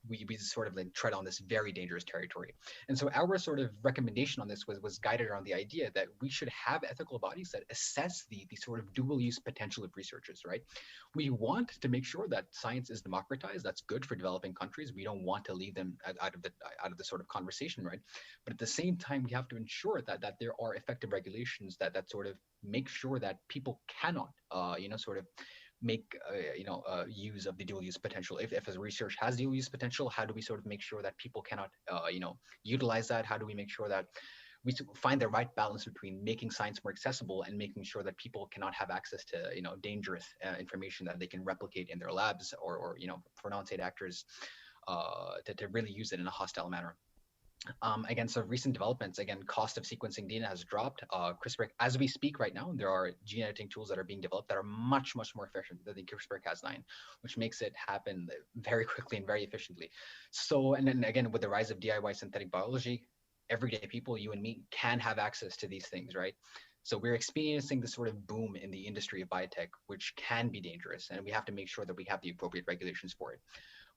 we sort of like tread on this very dangerous territory. And so our sort of recommendation on this was guided around the idea that we should have ethical bodies that assess the sort of dual use potential of researchers, right? We want to make sure that science is democratized. That's good for developing countries. We don't want to leave them out of the sort of conversation, right? But at the same time, we have to ensure that there are effective regulations that sort of make sure that people cannot, sort of make use of the dual use potential. If a research has dual use potential, how do we sort of make sure that people cannot utilize that? How do we make sure that we find the right balance between making science more accessible and making sure that people cannot have access to dangerous information that they can replicate in their labs or for non-state actors to really use it in a hostile manner. Again, so recent developments, again, cost of sequencing DNA has dropped. CRISPR, as we speak right now, there are gene editing tools that are being developed that are much, much more efficient than the CRISPR-Cas9, which makes it happen very quickly and very efficiently. So, and then again, with the rise of DIY synthetic biology, everyday people, you and me, can have access to these things, right? So we're experiencing this sort of boom in the industry of biotech, which can be dangerous, and we have to make sure that we have the appropriate regulations for it.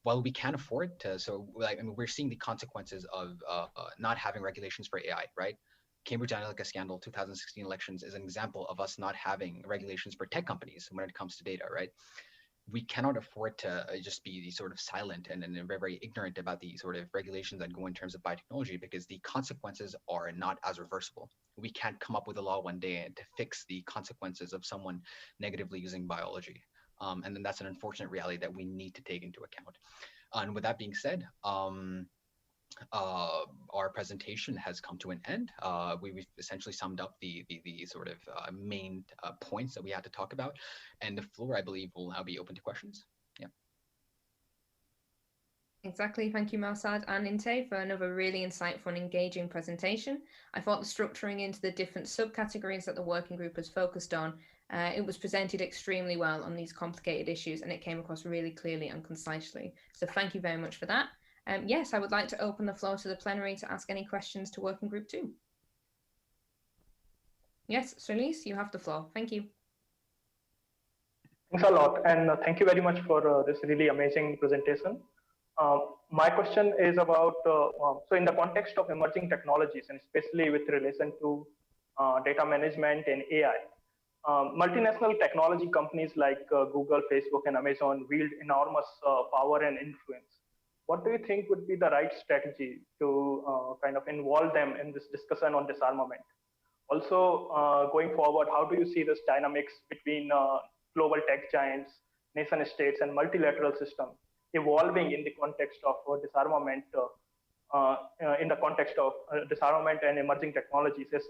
While we can't afford to, we're seeing the consequences of not having regulations for AI, right? Cambridge Analytica scandal, 2016 elections is an example of us not having regulations for tech companies when it comes to data, right? We cannot afford to just be sort of silent and very, very ignorant about the sort of regulations that go in terms of biotechnology, because the consequences are not as reversible. We can't come up with a law one day to fix the consequences of someone negatively using biology. And then that's an unfortunate reality that we need to take into account. And with that being said, our presentation has come to an end. We've essentially summed up the sort of main points that we had to talk about. And the floor, I believe, will now be open to questions. Yeah.
Exactly. Thank you, Marsad and Inte, for another really insightful and engaging presentation. I thought the structuring into the different subcategories that the working group has focused on, it was presented extremely well on these complicated issues, and it came across really clearly and concisely. So thank you very much for that. Yes, I would like to open the floor to the plenary to ask any questions to Working Group 2. Yes, Shalise, you have the floor. Thank you.
Thanks a lot, and thank you very much for this really amazing presentation. My question is about, so in the context of emerging technologies, and especially with relation to data management and AI, multinational technology companies like Google, Facebook, and Amazon wield enormous power and influence. What do you think would be the right strategy to kind of involve them in this discussion on disarmament? Also, going forward, how do you see this dynamics between global tech giants, nation states, and multilateral systems evolving in the context of disarmament, in the context of disarmament and emerging technologies, as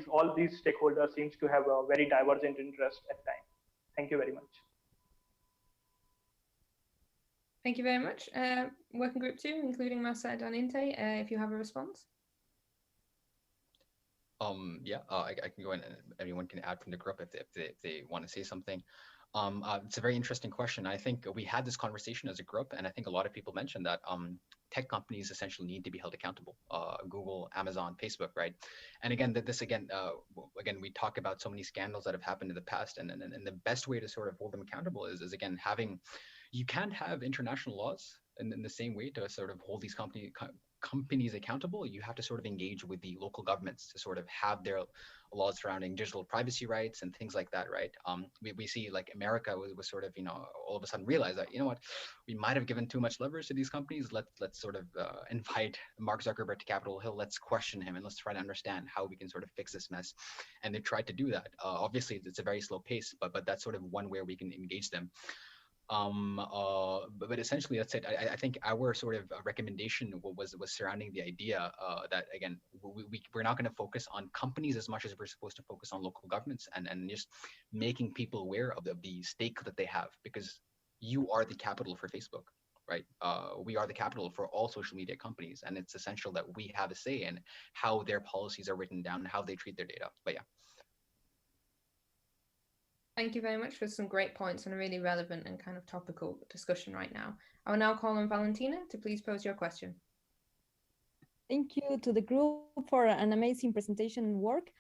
all these stakeholders seems to have a very divergent interest at times. Thank you very much.
Thank you very much. Working Group 2, including Marsad and Inte, if you have a response.
Yeah, I can go in and everyone can add from the group if they want to say something. It's a very interesting question. I think we had this conversation as a group, and I think a lot of people mentioned that tech companies essentially need to be held accountable. Google, Amazon, Facebook, right? And again, again, we talk about so many scandals that have happened in the past, and the best way to sort of hold them accountable is again having. You can't have international laws in the same way to sort of hold these companies accountable. You have to sort of engage with the local governments to sort of have their laws surrounding digital privacy rights and things like that, right? We see like America was sort of, all of a sudden realize that, what, we might have given too much leverage to these companies. Let's sort of invite Mark Zuckerberg to Capitol Hill. Let's question him and let's try to understand how we can sort of fix this mess. And they tried to do that. Obviously, it's a very slow pace, but that's sort of one way we can engage them. But essentially that's it. I think our sort of recommendation was surrounding the idea that again we're not going to focus on companies as much as we're supposed to focus on local governments and just making people aware of the stake that they have, because you are the capital for Facebook, right? We are the capital for all social media companies, and it's essential that we have a say in how their policies are written down and how they treat their data. But yeah.
Thank you very much for some great points and a really relevant and kind of topical discussion right now. I will now call on Valentina to please pose your question.
Thank you to the group for an amazing presentation and work.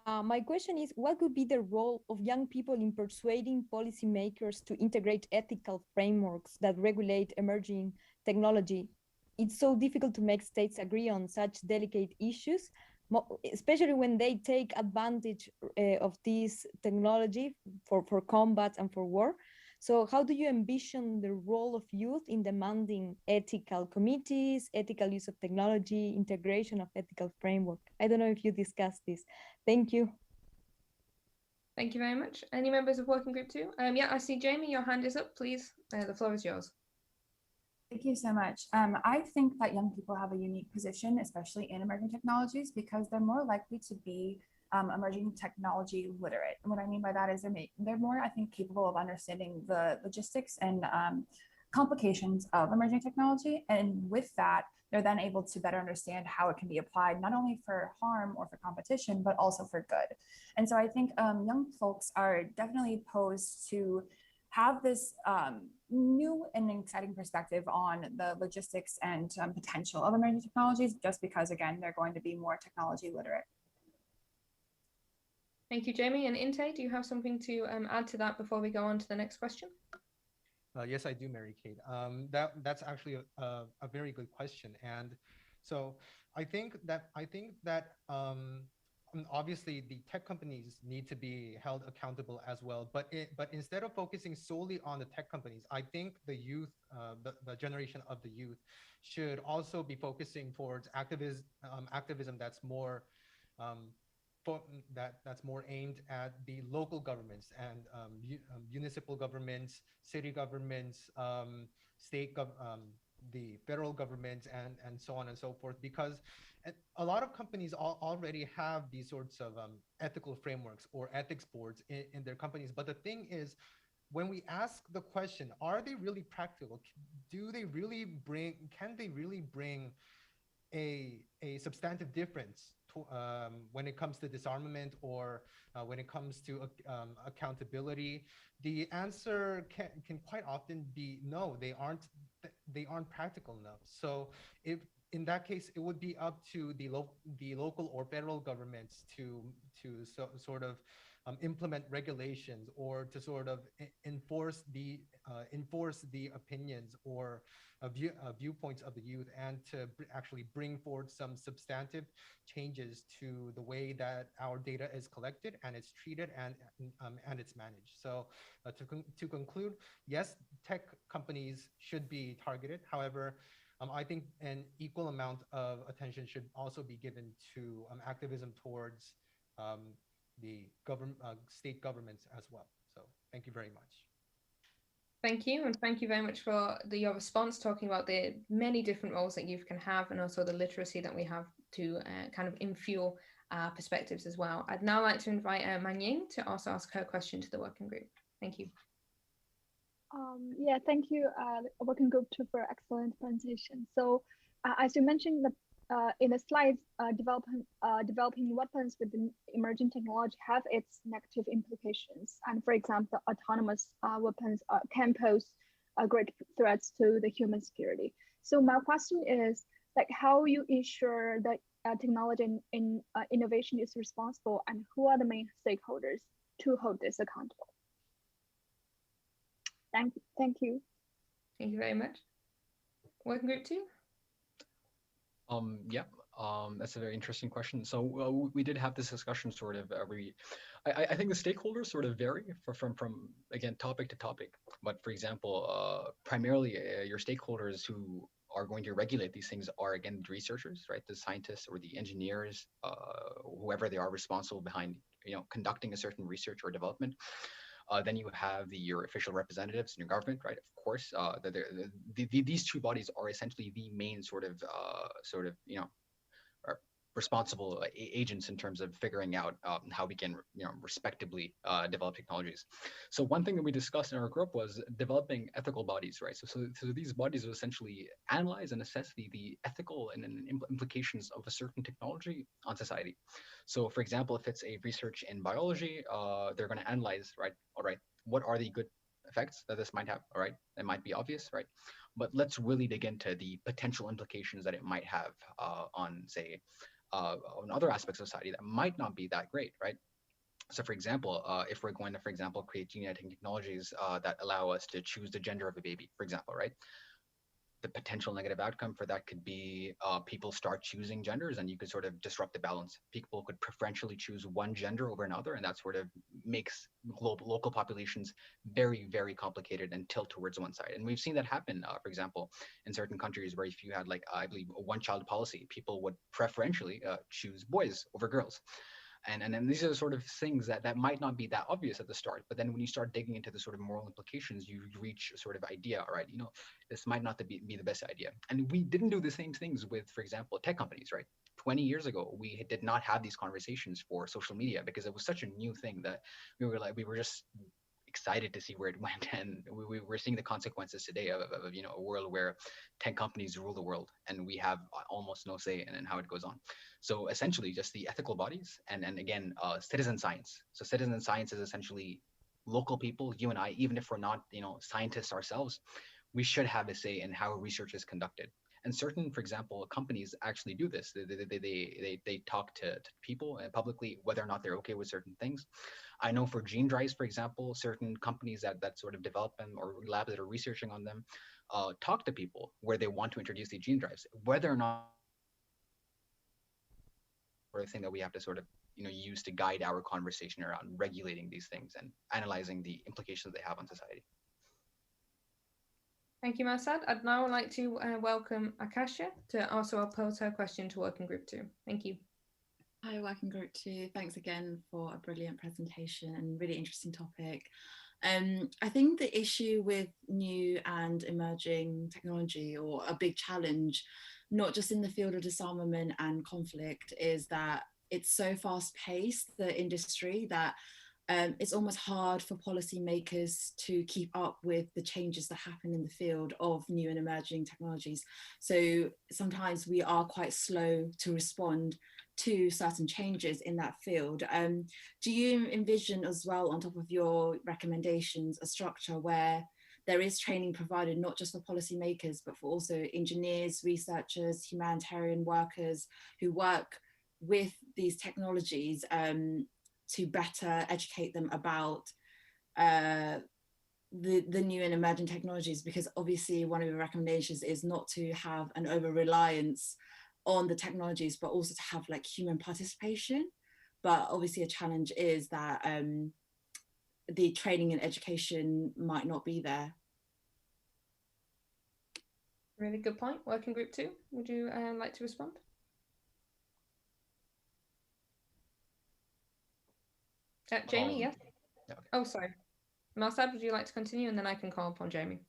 My question is, what could be the role of young people in persuading policymakers to integrate ethical frameworks that regulate emerging technology? It's so difficult to make states agree on such delicate issues, especially when they take advantage of this technology for combat and for war. So how do you envision the role of youth in demanding ethical committees, ethical use of technology, integration of ethical framework? I don't know if you discussed this. Thank you.
Thank you very much. Any members of Working Group 2? Yeah, I see Jamie, your hand is up, please. The floor is yours.
Thank you so much. I think that young people have a unique position, especially in emerging technologies, because they're more likely to be emerging technology literate. And what I mean by that is they're more, I think, capable of understanding the logistics and complications of emerging technology. And with that, they're then able to better understand how it can be applied, not only for harm or for competition, but also for good. And so I think young folks are definitely posed to have this new and exciting perspective on the logistics and potential of emerging technologies, just because, again, they're going to be more technology literate.
Thank you, Jamie. And Inte, do you have something to add to that before we go on to the next question?
Yes, I do, Mary-Kate. That's actually a very good question. And so I think that obviously the tech companies need to be held accountable as well, but instead of focusing solely on the tech companies, I think the youth, the generation of the youth, should also be focusing towards activism that's more that's more aimed at the local governments and municipal governments, city governments, the federal government, and so on and so forth, because a lot of companies already have these sorts of ethical frameworks or ethics boards in their companies. But the thing is, when we ask the question, are they really practical? Can they really bring a substantive difference to, when it comes to disarmament or when it comes to accountability? The answer can quite often be no. They aren't practical enough. So if in that case, it would be up to the local or federal governments to sort of implement regulations or to sort of enforce the opinions or viewpoints of the youth, and to actually bring forward some substantive changes to the way that our data is collected and it's treated and it's managed. So to conclude, yes, tech companies should be targeted. However, I think an equal amount of attention should also be given to activism towards the state governments as well. So thank you very much.
Thank you, and thank you very much for your response, talking about the many different roles that youth can have, and also the literacy that we have to kind of infuel perspectives as well. I'd now like to invite Manying to also ask her question to the working group. Thank you.
Yeah, thank you, Working Group 2, for excellent presentation. So as you mentioned in the slides, developing weapons with the emerging technology have its negative implications. And for example, autonomous weapons can pose great threats to the human security. So my question is, like, how you ensure that technology and innovation is responsible, and who are the main stakeholders to hold this accountable? Thank you.
Thank you very much. Working group 2?
Yeah, that's a very interesting question. So we did have this discussion sort of I think the stakeholders sort of vary from again, topic to topic. But for example, primarily your stakeholders who are going to regulate these things are, again, the researchers, right? The scientists or the engineers, whoever they are responsible behind, conducting a certain research or development. Then you have your official representatives in your government, right? Of course, these two bodies are essentially the main sort of responsible agents in terms of figuring out how we can, respectively develop technologies. So one thing that we discussed in our group was developing ethical bodies, right? So these bodies will essentially analyze and assess the ethical and implications of a certain technology on society. So for example, if it's a research in biology, they're going to analyze, right? All right, what are the good effects that this might have? All right, it might be obvious, right? But let's really dig into the potential implications that it might have on, say, on other aspects of society that might not be that great, right? So for example, if we're going to, for example, create gene editing technologies that allow us to choose the gender of a baby, for example, right? The potential negative outcome for that could be people start choosing genders, and you could sort of disrupt the balance. People could preferentially choose one gender over another, and that sort of makes local populations very, very complicated and tilt towards one side. And we've seen that happen, for example, in certain countries where if you had, like, I believe, a one-child policy, people would preferentially choose boys over girls. And these are the sort of things that might not be that obvious at the start, but then when you start digging into the sort of moral implications, you reach a sort of idea, all right, this might not be the best idea. And we didn't do the same things with, for example, tech companies, right? 20 years ago, we did not have these conversations for social media because it was such a new thing that we were just excited to see where it went, and we're seeing the consequences today of a world where tech companies rule the world, and we have almost no say in how it goes on. So essentially, just the ethical bodies, and again, citizen science. So citizen science is essentially local people, you and I, even if we're not scientists ourselves, we should have a say in how research is conducted. And certain, for example, companies actually do this. They talk to people publicly whether or not they're okay with certain things. I know for gene drives, for example, certain companies that sort of develop them, or labs that are researching on them, talk to people where they want to introduce the gene drives, whether or not or a thing that we have to sort of use to guide our conversation around regulating these things and analyzing the implications they have on society.
Thank you, Marsad. I'd now like to welcome Akasha to also pose her question to Working Group 2. Thank you.
Hi, Working Group 2. Thanks again for a brilliant presentation and really interesting topic. I think the issue with new and emerging technology, or a big challenge, not just in the field of disarmament and conflict, is that it's so fast paced, the industry, that it's almost hard for policymakers to keep up with the changes that happen in the field of new and emerging technologies. So sometimes we are quite slow to respond to certain changes in that field. Do you envision as well, on top of your recommendations, a structure where there is training provided not just for policymakers, but for also engineers, researchers, humanitarian workers who work with these technologies to better educate them about the new and emerging technologies? Because obviously one of the recommendations is not to have an over-reliance on the technologies, but also to have like human participation. But obviously a challenge is that the training and education might not be there.
Really good point. Working Group 2, would you like to respond? Jamie, yes?
Yeah, okay.
Oh, sorry. Marsad, would you like to continue, and then I can call upon Jamie?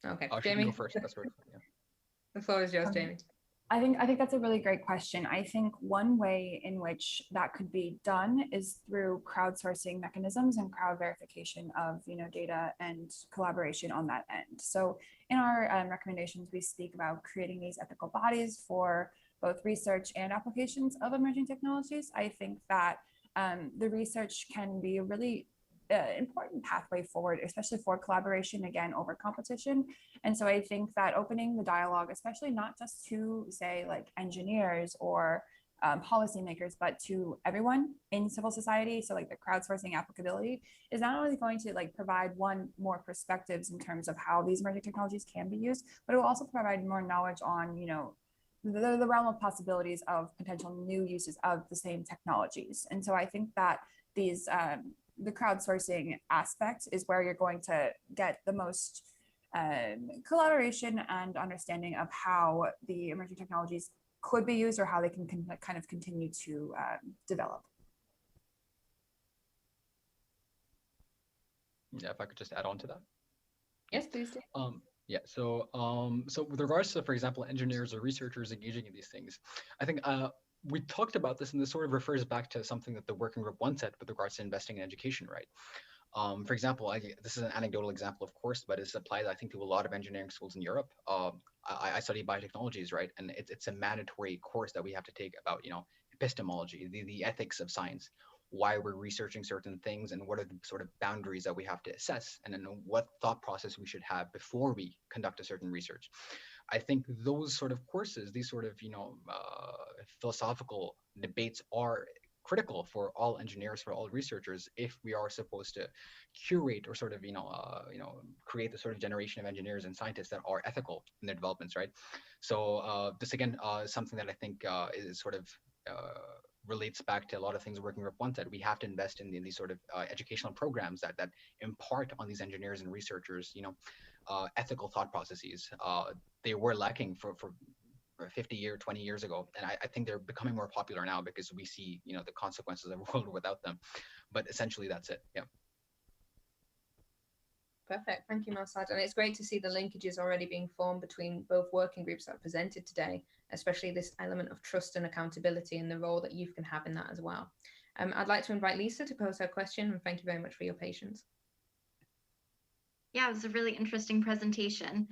Okay,
She
Jamie.
can go first. That's right. Yeah.
The floor is yours, Jamie.
I think that's a really great question. I think one way in which that could be done is through crowdsourcing mechanisms and crowd verification of data and collaboration on that end. So in our recommendations, we speak about creating these ethical bodies for both research and applications of emerging technologies. I think that the research can be a really important pathway forward, especially for collaboration, again, over competition. And so I think that opening the dialogue, especially not just to say like engineers or policymakers, but to everyone in civil society, so like the crowdsourcing applicability, is not only going to like provide one more perspectives in terms of how these emerging technologies can be used, but it will also provide more knowledge on the realm of possibilities of potential new uses of the same technologies. And so I think that these the crowdsourcing aspect is where you're going to get the most collaboration and understanding of how the emerging technologies could be used or how they can kind of continue to develop.
Yeah, if I could just add on to that.
Yes, please do.
Yeah, so with regards to, for example, engineers or researchers engaging in these things, I think we talked about this, and this sort of refers back to something that the working group once said with regards to investing in education, right? For example, this is an anecdotal example, of course, but it's applied, I think, to a lot of engineering schools in Europe. I study biotechnologies, right? And it's a mandatory course that we have to take about, epistemology, the ethics of science, why we're researching certain things, and what are the sort of boundaries that we have to assess, and then what thought process we should have before we conduct a certain research. I think those sort of courses, these sort of philosophical debates are critical for all engineers, for all researchers, if we are supposed to curate or sort of create the sort of generation of engineers and scientists that are ethical in their developments, right? So this again is something that I think is sort of relates back to a lot of things working group wanted. We have to invest in these sort of educational programs that impart on these engineers and researchers, ethical thought processes. They were lacking for 50 years, 20 years ago, and I think they're becoming more popular now because we see, the consequences of a world without them. But essentially, that's it. Yeah.
Perfect. Thank you, Marsad. And it's great to see the linkages already being formed between both working groups that are presented today, especially this element of trust and accountability and the role that youth can have in that as well. I'd like to invite Lisa to pose her question, and thank you very much for your patience.
Yeah, it was a really interesting presentation.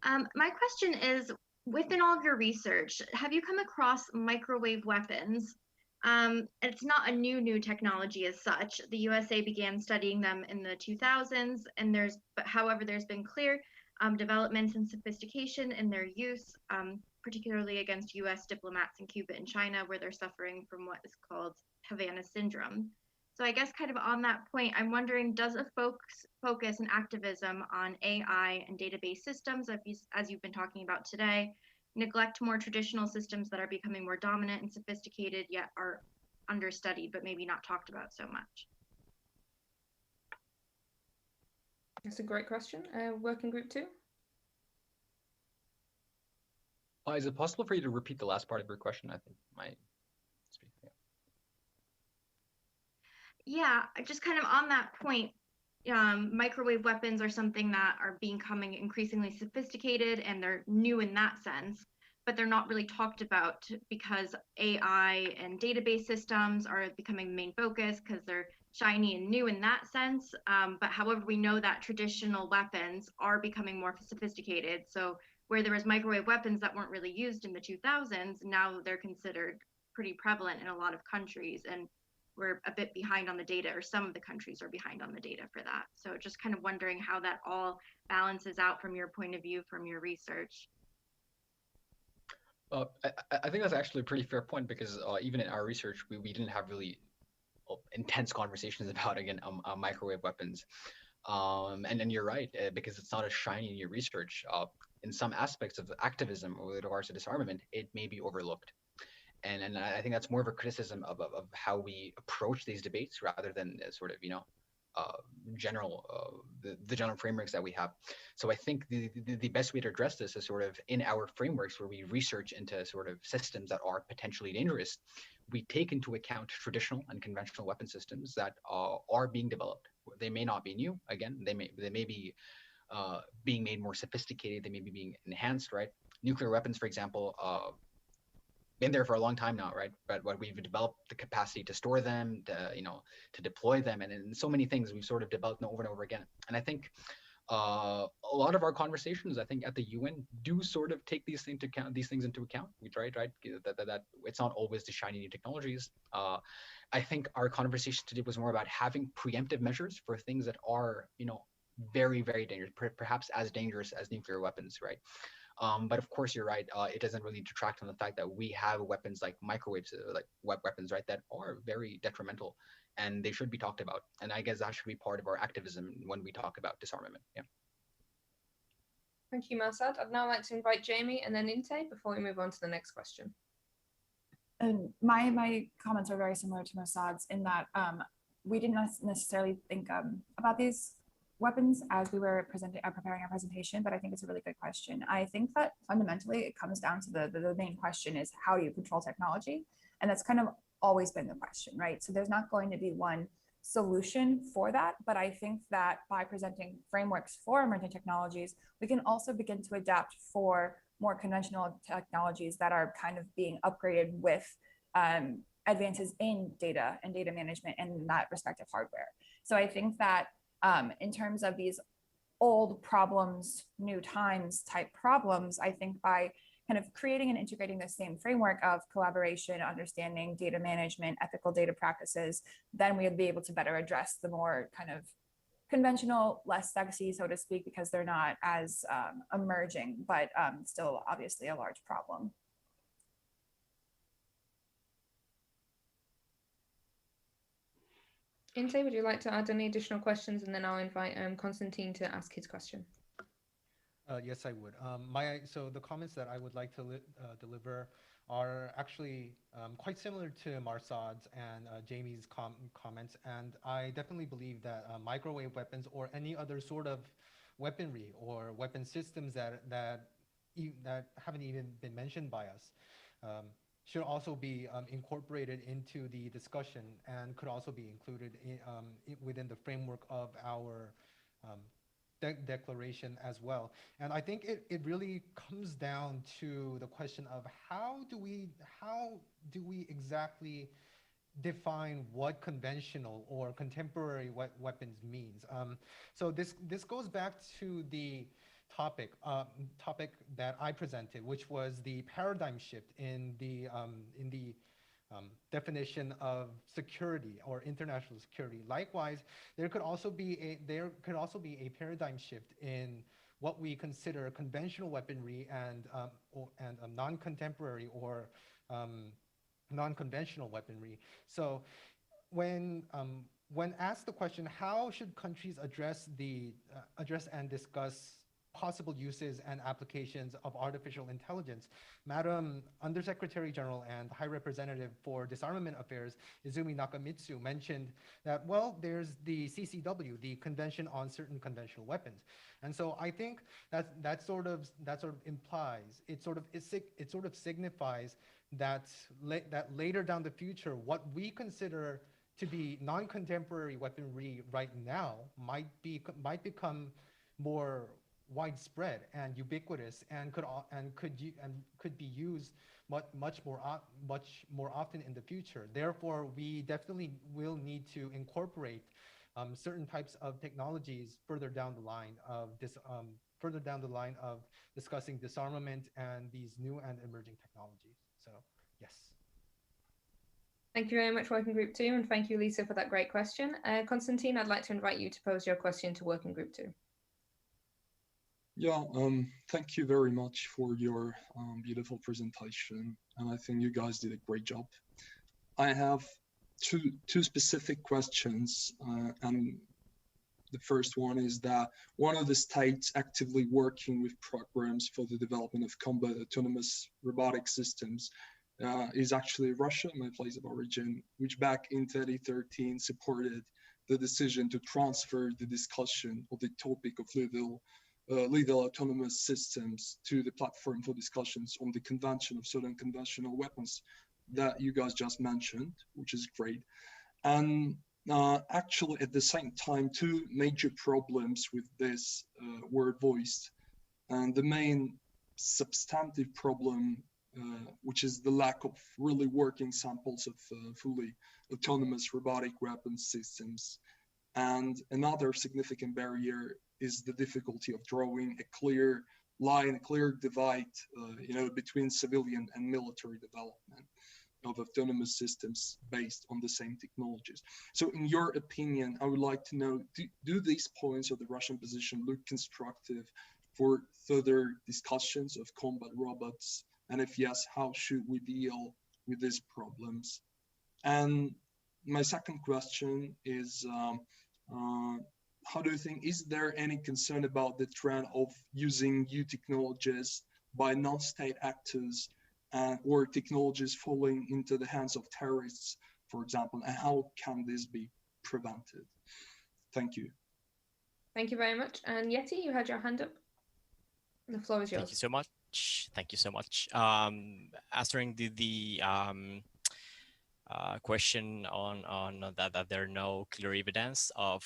My question is, within all of your research, have you come across microwave weapons? It's not a new technology as such. The USA began studying them in the 2000s, and however, there's been clear developments and sophistication in their use, particularly against US diplomats in Cuba and China, where they're suffering from what is called Havana syndrome. So I guess kind of on that point, I'm wondering, does a focus and activism on AI and database systems, as you've been talking about today, neglect more traditional systems that are becoming more dominant and sophisticated, yet are understudied, but maybe not talked about so much?
That's a great question. Working group 2?
Is it possible for you to repeat the last part of your question? I think my speaking.
Yeah, just kind of on that point, microwave weapons are something that are becoming increasingly sophisticated, and they're new in that sense, but they're not really talked about because AI and database systems are becoming the main focus because they're shiny and new in that sense. But however, we know that traditional weapons are becoming more sophisticated. So where there was microwave weapons that weren't really used in the 2000s, now they're considered pretty prevalent in a lot of countries. And we're a bit behind on the data, or some of the countries are behind on the data for that. So just kind of wondering how that all balances out from your point of view, from your research.
I think that's actually a pretty fair point, because even in our research, we didn't have really intense conversations about, again, microwave weapons. And then you're right, because it's not as shiny in your research. In some aspects of activism with regards to disarmament, it may be overlooked. And I think that's more of a criticism of how we approach these debates rather than sort of, the general frameworks that we have. So I think the best way to address this is sort of in our frameworks where we research into sort of systems that are potentially dangerous. We take into account traditional and conventional weapon systems that are being developed. They may not be new. Again, they may be being made more sophisticated. They may be being enhanced, right? Nuclear weapons, for example, been there for a long time now, right? But what we've developed the capacity to store them, to deploy them, and so many things we've sort of developed over and over again. And I think a lot of our conversations, I think, at the UN do sort of take these things into account. We try, right? That it's not always the shiny new technologies. I think our conversation today was more about having preemptive measures for things that are, very, very dangerous, perhaps as dangerous as nuclear weapons, right? But of course, you're right. It doesn't really detract from the fact that we have weapons like microwaves, like weapons, right, that are very detrimental, and they should be talked about. And I guess that should be part of our activism when we talk about disarmament. Yeah.
Thank you, Marsad. I'd now like to invite Jamie and then Inte before we move on to the next question.
And my comments are very similar to Marsad's in that we didn't necessarily think about these weapons as we were preparing our presentation, but I think it's a really good question. I think that fundamentally it comes down to the main question is, how do you control technology? And that's kind of always been the question, right? So there's not going to be one solution for that, but I think that by presenting frameworks for emerging technologies, we can also begin to adapt for more conventional technologies that are kind of being upgraded with advances in data and data management and that respective hardware. So I think that in terms of these old problems, new times type problems, I think by kind of creating and integrating the same framework of collaboration, understanding data management, ethical data practices, then we'll be able to better address the more kind of conventional, less sexy, so to speak, because they're not as emerging, but still obviously a large problem.
Inte, would you like to add any additional questions? And then I'll invite Konstantin to ask his question.
Yes, I would. So the comments that I would like to deliver are actually quite similar to Marsad's and Jamie's comments. And I definitely believe that microwave weapons or any other sort of weaponry or weapon systems that haven't even been mentioned by us should also be incorporated into the discussion and could also be included within the framework of our declaration as well. And I think it really comes down to the question of how do we exactly define what conventional or contemporary weapons means. So this goes back to the topic that I presented, which was the paradigm shift in the definition of security or international security. Likewise, there could also be a paradigm shift in what we consider conventional weaponry and non-contemporary or non-conventional weaponry. So when asked the question, how should countries address and discuss possible uses and applications of artificial intelligence, Madam Undersecretary General and High Representative for Disarmament Affairs, Izumi Nakamitsu, mentioned that, well, there's the CCW, the Convention on Certain Conventional Weapons. And so I think that sort of implies, it sort of signifies that later down the future, what we consider to be non-contemporary weaponry right now might become more widespread and ubiquitous and could be used much more often in the future. Therefore, we definitely will need to incorporate certain types of technologies further down the line of discussing disarmament and these new and emerging technologies. So yes.
Thank you very much, Working Group 2, and thank you, Lisa, for that great question. Konstantin, I'd like to invite you to pose your question to Working Group 2.
Yeah, thank you very much for your beautiful presentation, and I think you guys did a great job. I have two specific questions, and the first one is that one of the states actively working with programs for the development of combat autonomous robotic systems is actually Russia, my place of origin, which back in 2013 supported the decision to transfer the discussion of the topic of lethal autonomous systems to the platform for discussions on the convention of certain conventional weapons that you guys just mentioned, which is great. And actually, at the same time, two major problems with this were voiced. And the main substantive problem which is the lack of really working samples of fully autonomous robotic weapon systems. And another significant barrier is the difficulty of drawing a clear line, a clear divide, between civilian and military development of autonomous systems based on the same technologies. So in your opinion, I would like to know, do these points of the Russian position look constructive for further discussions of combat robots? And if yes, how should we deal with these problems? And my second question is, how do you think, is there any concern about the trend of using new technologies by non-state actors or technologies falling into the hands of terrorists, for example, and how can this be prevented? Thank you.
Thank you very much. And Yeti, you had your hand up. The floor is yours.
Thank you so much. Thank you so much. Answering the question on that there are no clear evidence of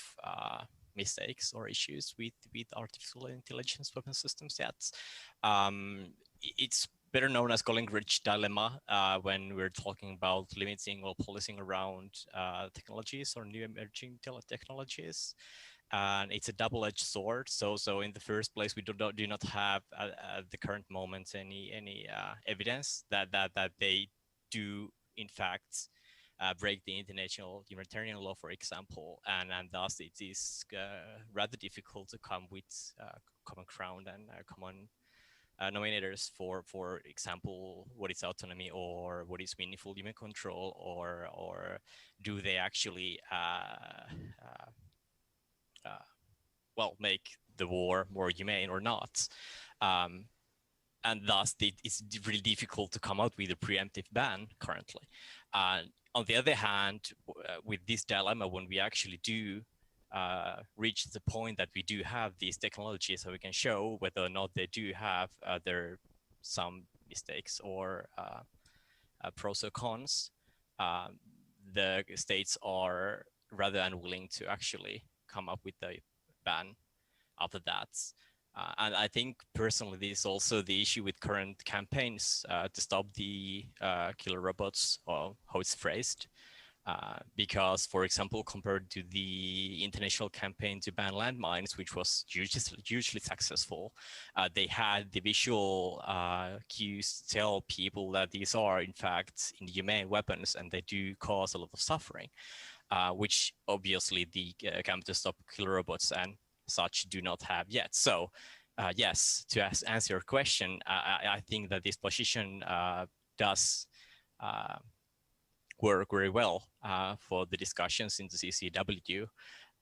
mistakes or issues with artificial intelligence weapon systems yet. It's better known as Golden-Ridge dilemma when we're talking about limiting or policing around technologies or new emerging technologies. And it's a double-edged sword. So in the first place, we do not have at the current moment any evidence that they do in fact break the international humanitarian law, for example, and thus it is rather difficult to come with common ground and common nominators for example, what is autonomy or what is meaningful human control, or do they actually well, make the war more humane or not. And thus it's really difficult to come out with a preemptive ban currently. On the other hand, with this dilemma, when we actually do reach the point that we do have these technologies, so we can show whether or not they do have there some mistakes or pros or cons, the states are rather unwilling to actually come up with a ban after that. And I think personally, this is also the issue with current campaigns to stop the killer robots, or how it's phrased. Because, for example, compared to the international campaign to ban landmines, which was hugely successful, they had the visual cues to tell people that these are, in fact, inhumane weapons and they do cause a lot of suffering. Which obviously the campaign to stop killer robots and such do not have yet. So yes, to answer your question, I think that this position does work very well for the discussions in the CCW.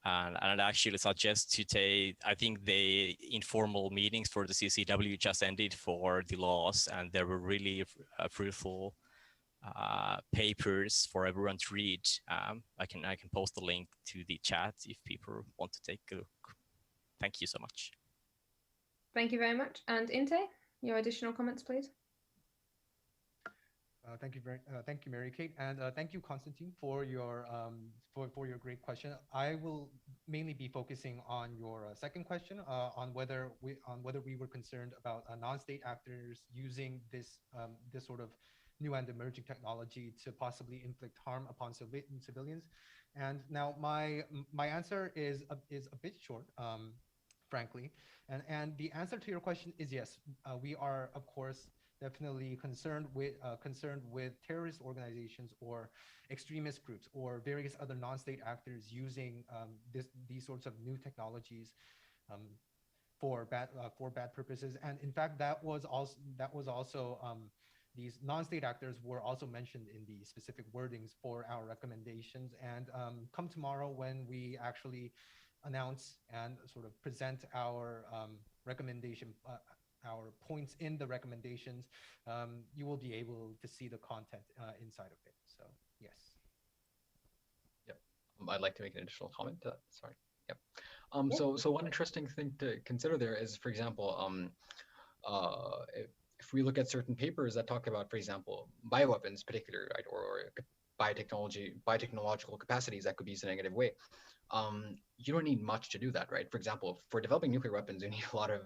And I'd actually suggest to take, I think the informal meetings for the CCW just ended for the laws, and there were really fruitful papers for everyone to read. I can post the link to the chat if people want to take a look. Thank you so much.
Thank you very much. And Inte, your additional comments, please.
Thank you, Mary Kate, and thank you, Konstantin, for your great question. I will mainly be focusing on your second question on whether we were concerned about non-state actors using this sort of new and emerging technology to possibly inflict harm upon civilians. And now my answer is a bit short, frankly, and the answer to your question is yes. We are, of course, definitely concerned with terrorist organizations or extremist groups or various other non-state actors using these sorts of new technologies for bad purposes. And in fact, that was also these non-state actors were also mentioned in the specific wordings for our recommendations. And come tomorrow, when we actually announce and sort of present our recommendation, our points in the recommendations, you will be able to see the content inside of it. So yes.
Yep. I'd like to make an additional comment to that. Sorry. Yep. So one interesting thing to consider there is, for example, if we look at certain papers that talk about, for example, bioweapons, particular, right, or biotechnological capacities that could be used in a negative way, you don't need much to do that, right? For example, for developing nuclear weapons, you need a lot of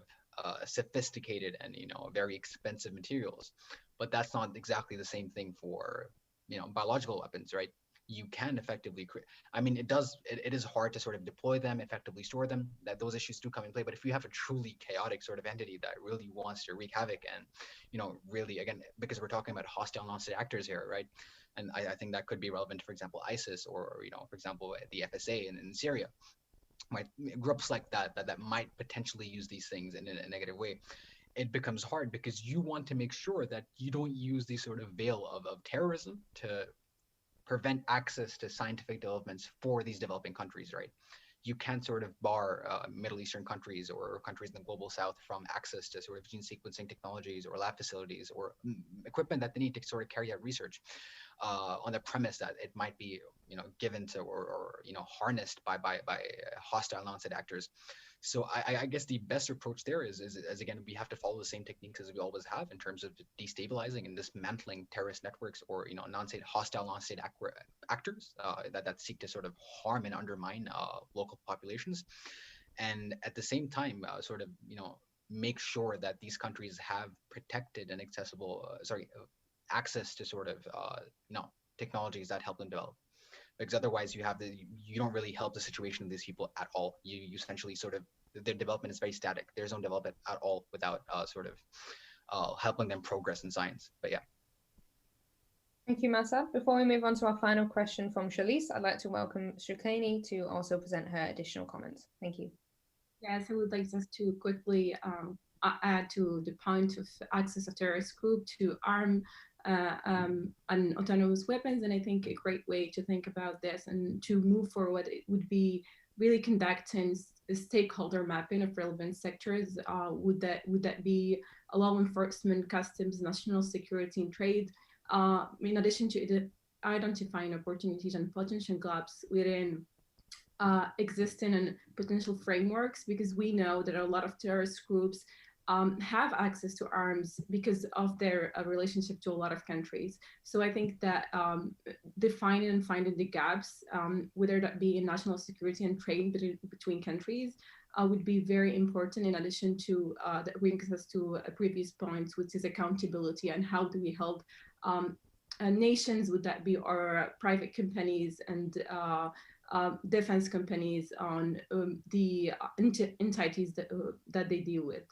sophisticated and very expensive materials. But that's not exactly the same thing for biological weapons, right? You can effectively create. I mean, it is hard to sort of deploy them, effectively store them. That those issues do come in play. But if you have a truly chaotic sort of entity that really wants to wreak havoc and really, again, because we're talking about hostile non-state actors here, right? And I think that could be relevant, for example, ISIS or for example, the FSA in Syria. Right, groups like that might potentially use these things in a negative way. It becomes hard because you want to make sure that you don't use the sort of veil of terrorism to prevent access to scientific developments for these developing countries, right? You can't sort of bar Middle Eastern countries or countries in the global south from access to sort of gene sequencing technologies or lab facilities or equipment that they need to sort of carry out research on the premise that it might be given to or harnessed by hostile non-state actors. So I guess the best approach there is again, we have to follow the same techniques as we always have in terms of destabilizing and dismantling terrorist networks or hostile non-state actors that seek to sort of harm and undermine local populations, and at the same time sort of make sure that these countries have protected and accessible access to sort of technologies that help them develop. Because otherwise you don't really help the situation of these people at all. You essentially sort of, their development is very static. There's no development at all without sort of helping them progress in science. But yeah.
Thank you, Masad. Before we move on to our final question from Shalise, I'd like to welcome Shukani to also present her additional comments. Thank you.
Yes, I would like just to quickly add to the point of access of terrorist group to arm and autonomous weapons. And I think a great way to think about this and to move forward, it would be really conducting a stakeholder mapping of relevant sectors. Would that be law enforcement, customs, national security, and trade? In addition to identifying opportunities and potential gaps within existing and potential frameworks, because we know that a lot of terrorist groups have access to arms because of their relationship to a lot of countries. So I think that defining and finding the gaps, whether that be in national security and trade between countries, would be very important, in addition to that brings us to a previous point, which is accountability and how do we help nations, would that be our private companies and defense companies on the entities that they deal with.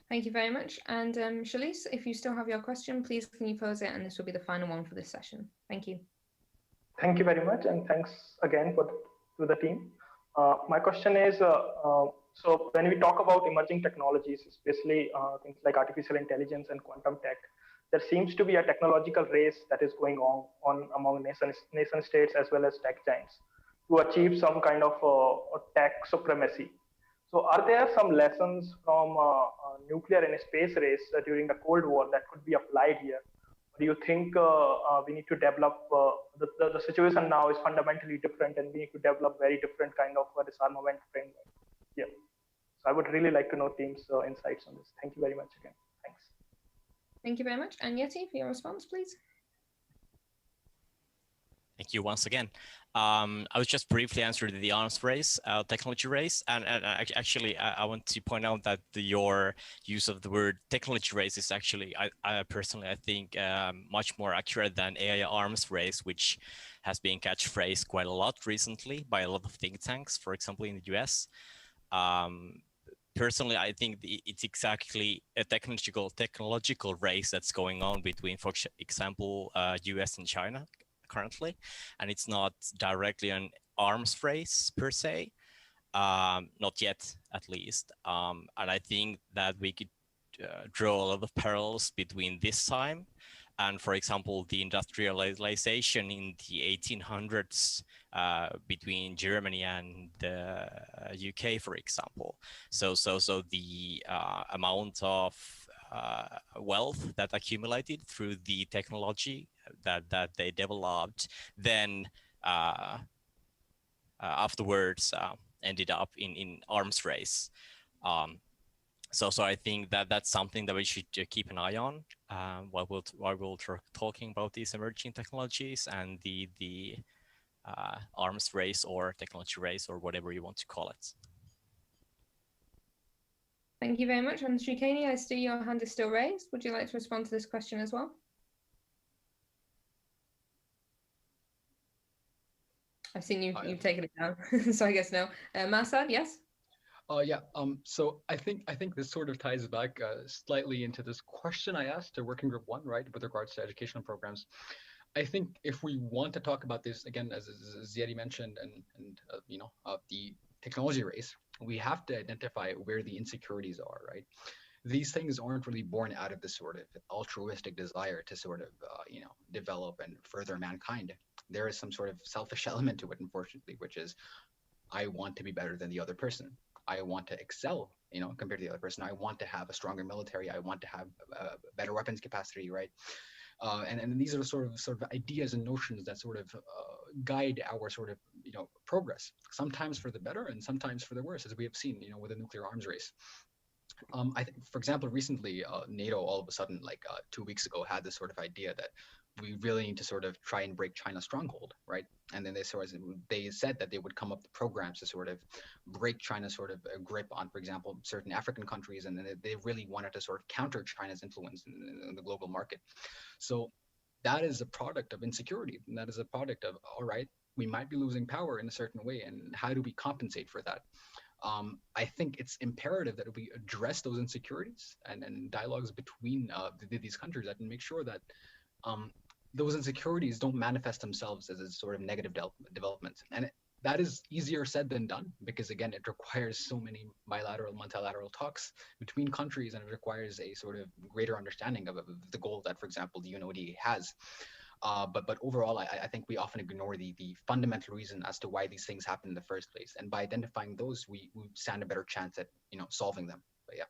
Thank you very much. And Shalise, if you still have your question, please can you pose it, and this will be the final one for this session. Thank you.
Thank you very much, and thanks again to the team. My question is, so when we talk about emerging technologies, especially things like artificial intelligence and quantum tech, there seems to be a technological race that is going on among nation states as well as tech giants to achieve some kind of tech supremacy. So are there some lessons from nuclear and space race during the Cold War that could be applied here? Do you think we need to develop, the situation now is fundamentally different and we need to develop very different kind of disarmament framework? Yeah. So I would really like to know team's insights on this. Thank you very much again. Thanks.
Thank you very much. And Yeti, for your response, please.
Thank you once again. I was just briefly answering the arms race, technology race, and actually I want to point out that your use of the word technology race is actually, I personally, I think much more accurate than AI arms race, which has been catchphrased quite a lot recently by a lot of think tanks, for example, in the US. Personally, I think it's exactly a technological race that's going on between, for example, US and China currently, and it's not directly an arms race per se, not yet at least. And I think that we could draw a lot of parallels between this time and, for example, the industrialization in the 1800s between Germany and the UK, for example. So the amount of wealth that accumulated through the technology that they developed, then afterwards ended up in arms race. So I think that that's something that we should keep an eye on while we're talking about these emerging technologies and the arms race or technology race or whatever you want to call it.
Thank you very much. And Shrikani, I see your hand is still raised. Would you like to respond to this question as well? I've seen you've taken it down, so I guess no. Masad, yes?
Yeah. So I think this sort of ties back slightly into this question I asked to Working Group 1, right, with regards to educational programs. I think if we want to talk about this again, as Ziadi mentioned, and the technology race, we have to identify where the insecurities are, right? These things aren't really born out of this sort of altruistic desire to sort of develop and further mankind. There is some sort of selfish element to it, unfortunately, which is I want to be better than the other person. I want to excel, compared to the other person. I want to have a stronger military. I want to have better weapons capacity, right? And these are the sort of ideas and notions that sort of guide our sort of progress. Sometimes for the better, and sometimes for the worse, as we have seen, with the nuclear arms race. I think, for example, recently NATO all of a sudden, like 2 weeks ago, had this sort of idea that we really need to sort of try and break China's stronghold, right? And then they said that they would come up with programs to sort of break China's sort of grip on, for example, certain African countries, and then they really wanted to sort of counter China's influence in the global market. So that is a product of insecurity, and that is a product of, all right, we might be losing power in a certain way, and how do we compensate for that? I think it's imperative that we address those insecurities and dialogues between these countries that make sure that those insecurities don't manifest themselves as a sort of negative development. And that is easier said than done, because again, it requires so many bilateral, multilateral talks between countries, and it requires a sort of greater understanding of the goal that, for example, the UNODA has. But overall, I think we often ignore the fundamental reason as to why these things happen in the first place. And by identifying those, we stand a better chance at solving them. But yeah.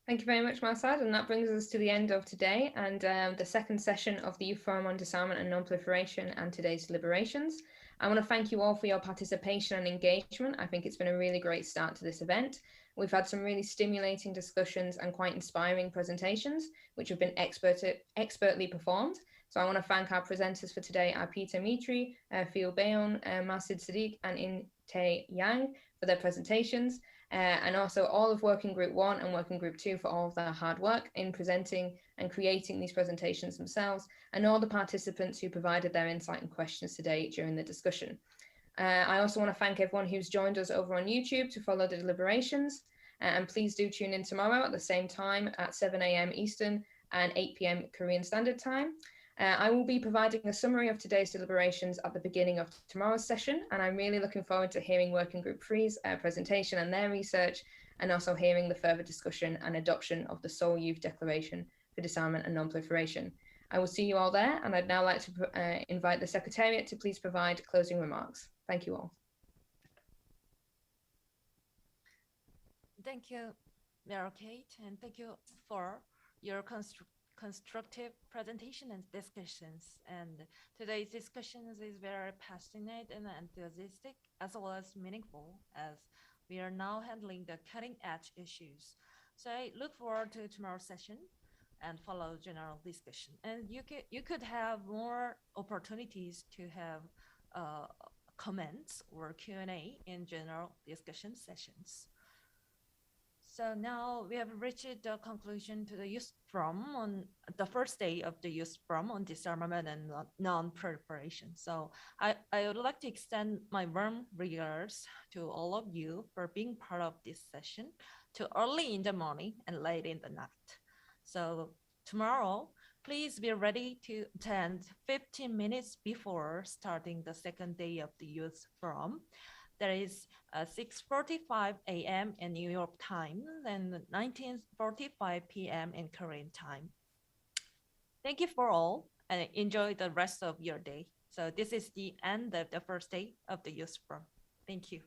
Thank you very much, Marsad. And that brings us to the end of today and the second session of the Youth Forum on Disarmament and Non-Proliferation and today's deliberations. I want to thank you all for your participation and engagement. I think it's been a really great start to this event. We've had some really stimulating discussions and quite inspiring presentations, which have been expertly performed. So I want to thank our presenters for today, Peter Mitri, Phil Bayon, Masid Sadiq, and In-Tae Yang for their presentations. And also all of Working Group 1 and Working Group 2 for all of their hard work in presenting and creating these presentations themselves, and all the participants who provided their insight and questions today during the discussion. I also want to thank everyone who's joined us over on YouTube to follow the deliberations, and please do tune in tomorrow at the same time at 7 a.m. Eastern and 8 p.m. Korean Standard Time. I will be providing a summary of today's deliberations at the beginning of tomorrow's session, and I'm really looking forward to hearing Working Group 3's presentation and their research, and also hearing the further discussion and adoption of the Seoul Youth Declaration for Disarmament and Non-Proliferation. I will see you all there, and I'd now like to invite the Secretariat to please provide closing remarks. Thank you all.
Thank you, Allocate, and thank you for your constructive presentation and discussions. And today's discussions is very passionate and enthusiastic, as well as meaningful, as we are now handling the cutting-edge issues. So I look forward to tomorrow's session and follow general discussion. And you could have more opportunities to have comments or Q&A in general discussion sessions. So now we have reached the conclusion to the Youth Forum on the first day of the Youth Forum on Disarmament and Non-Proliferation. So I would like to extend my warm regards to all of you for being part of this session to early in the morning and late in the night. So tomorrow, please be ready to attend 15 minutes before starting the second day of the Youth Forum. That is 6:45 a.m. in New York time and 19:45 p.m. in Korean time. Thank you for all, and enjoy the rest of your day. So this is the end of the first day of the Youth Forum. Thank you.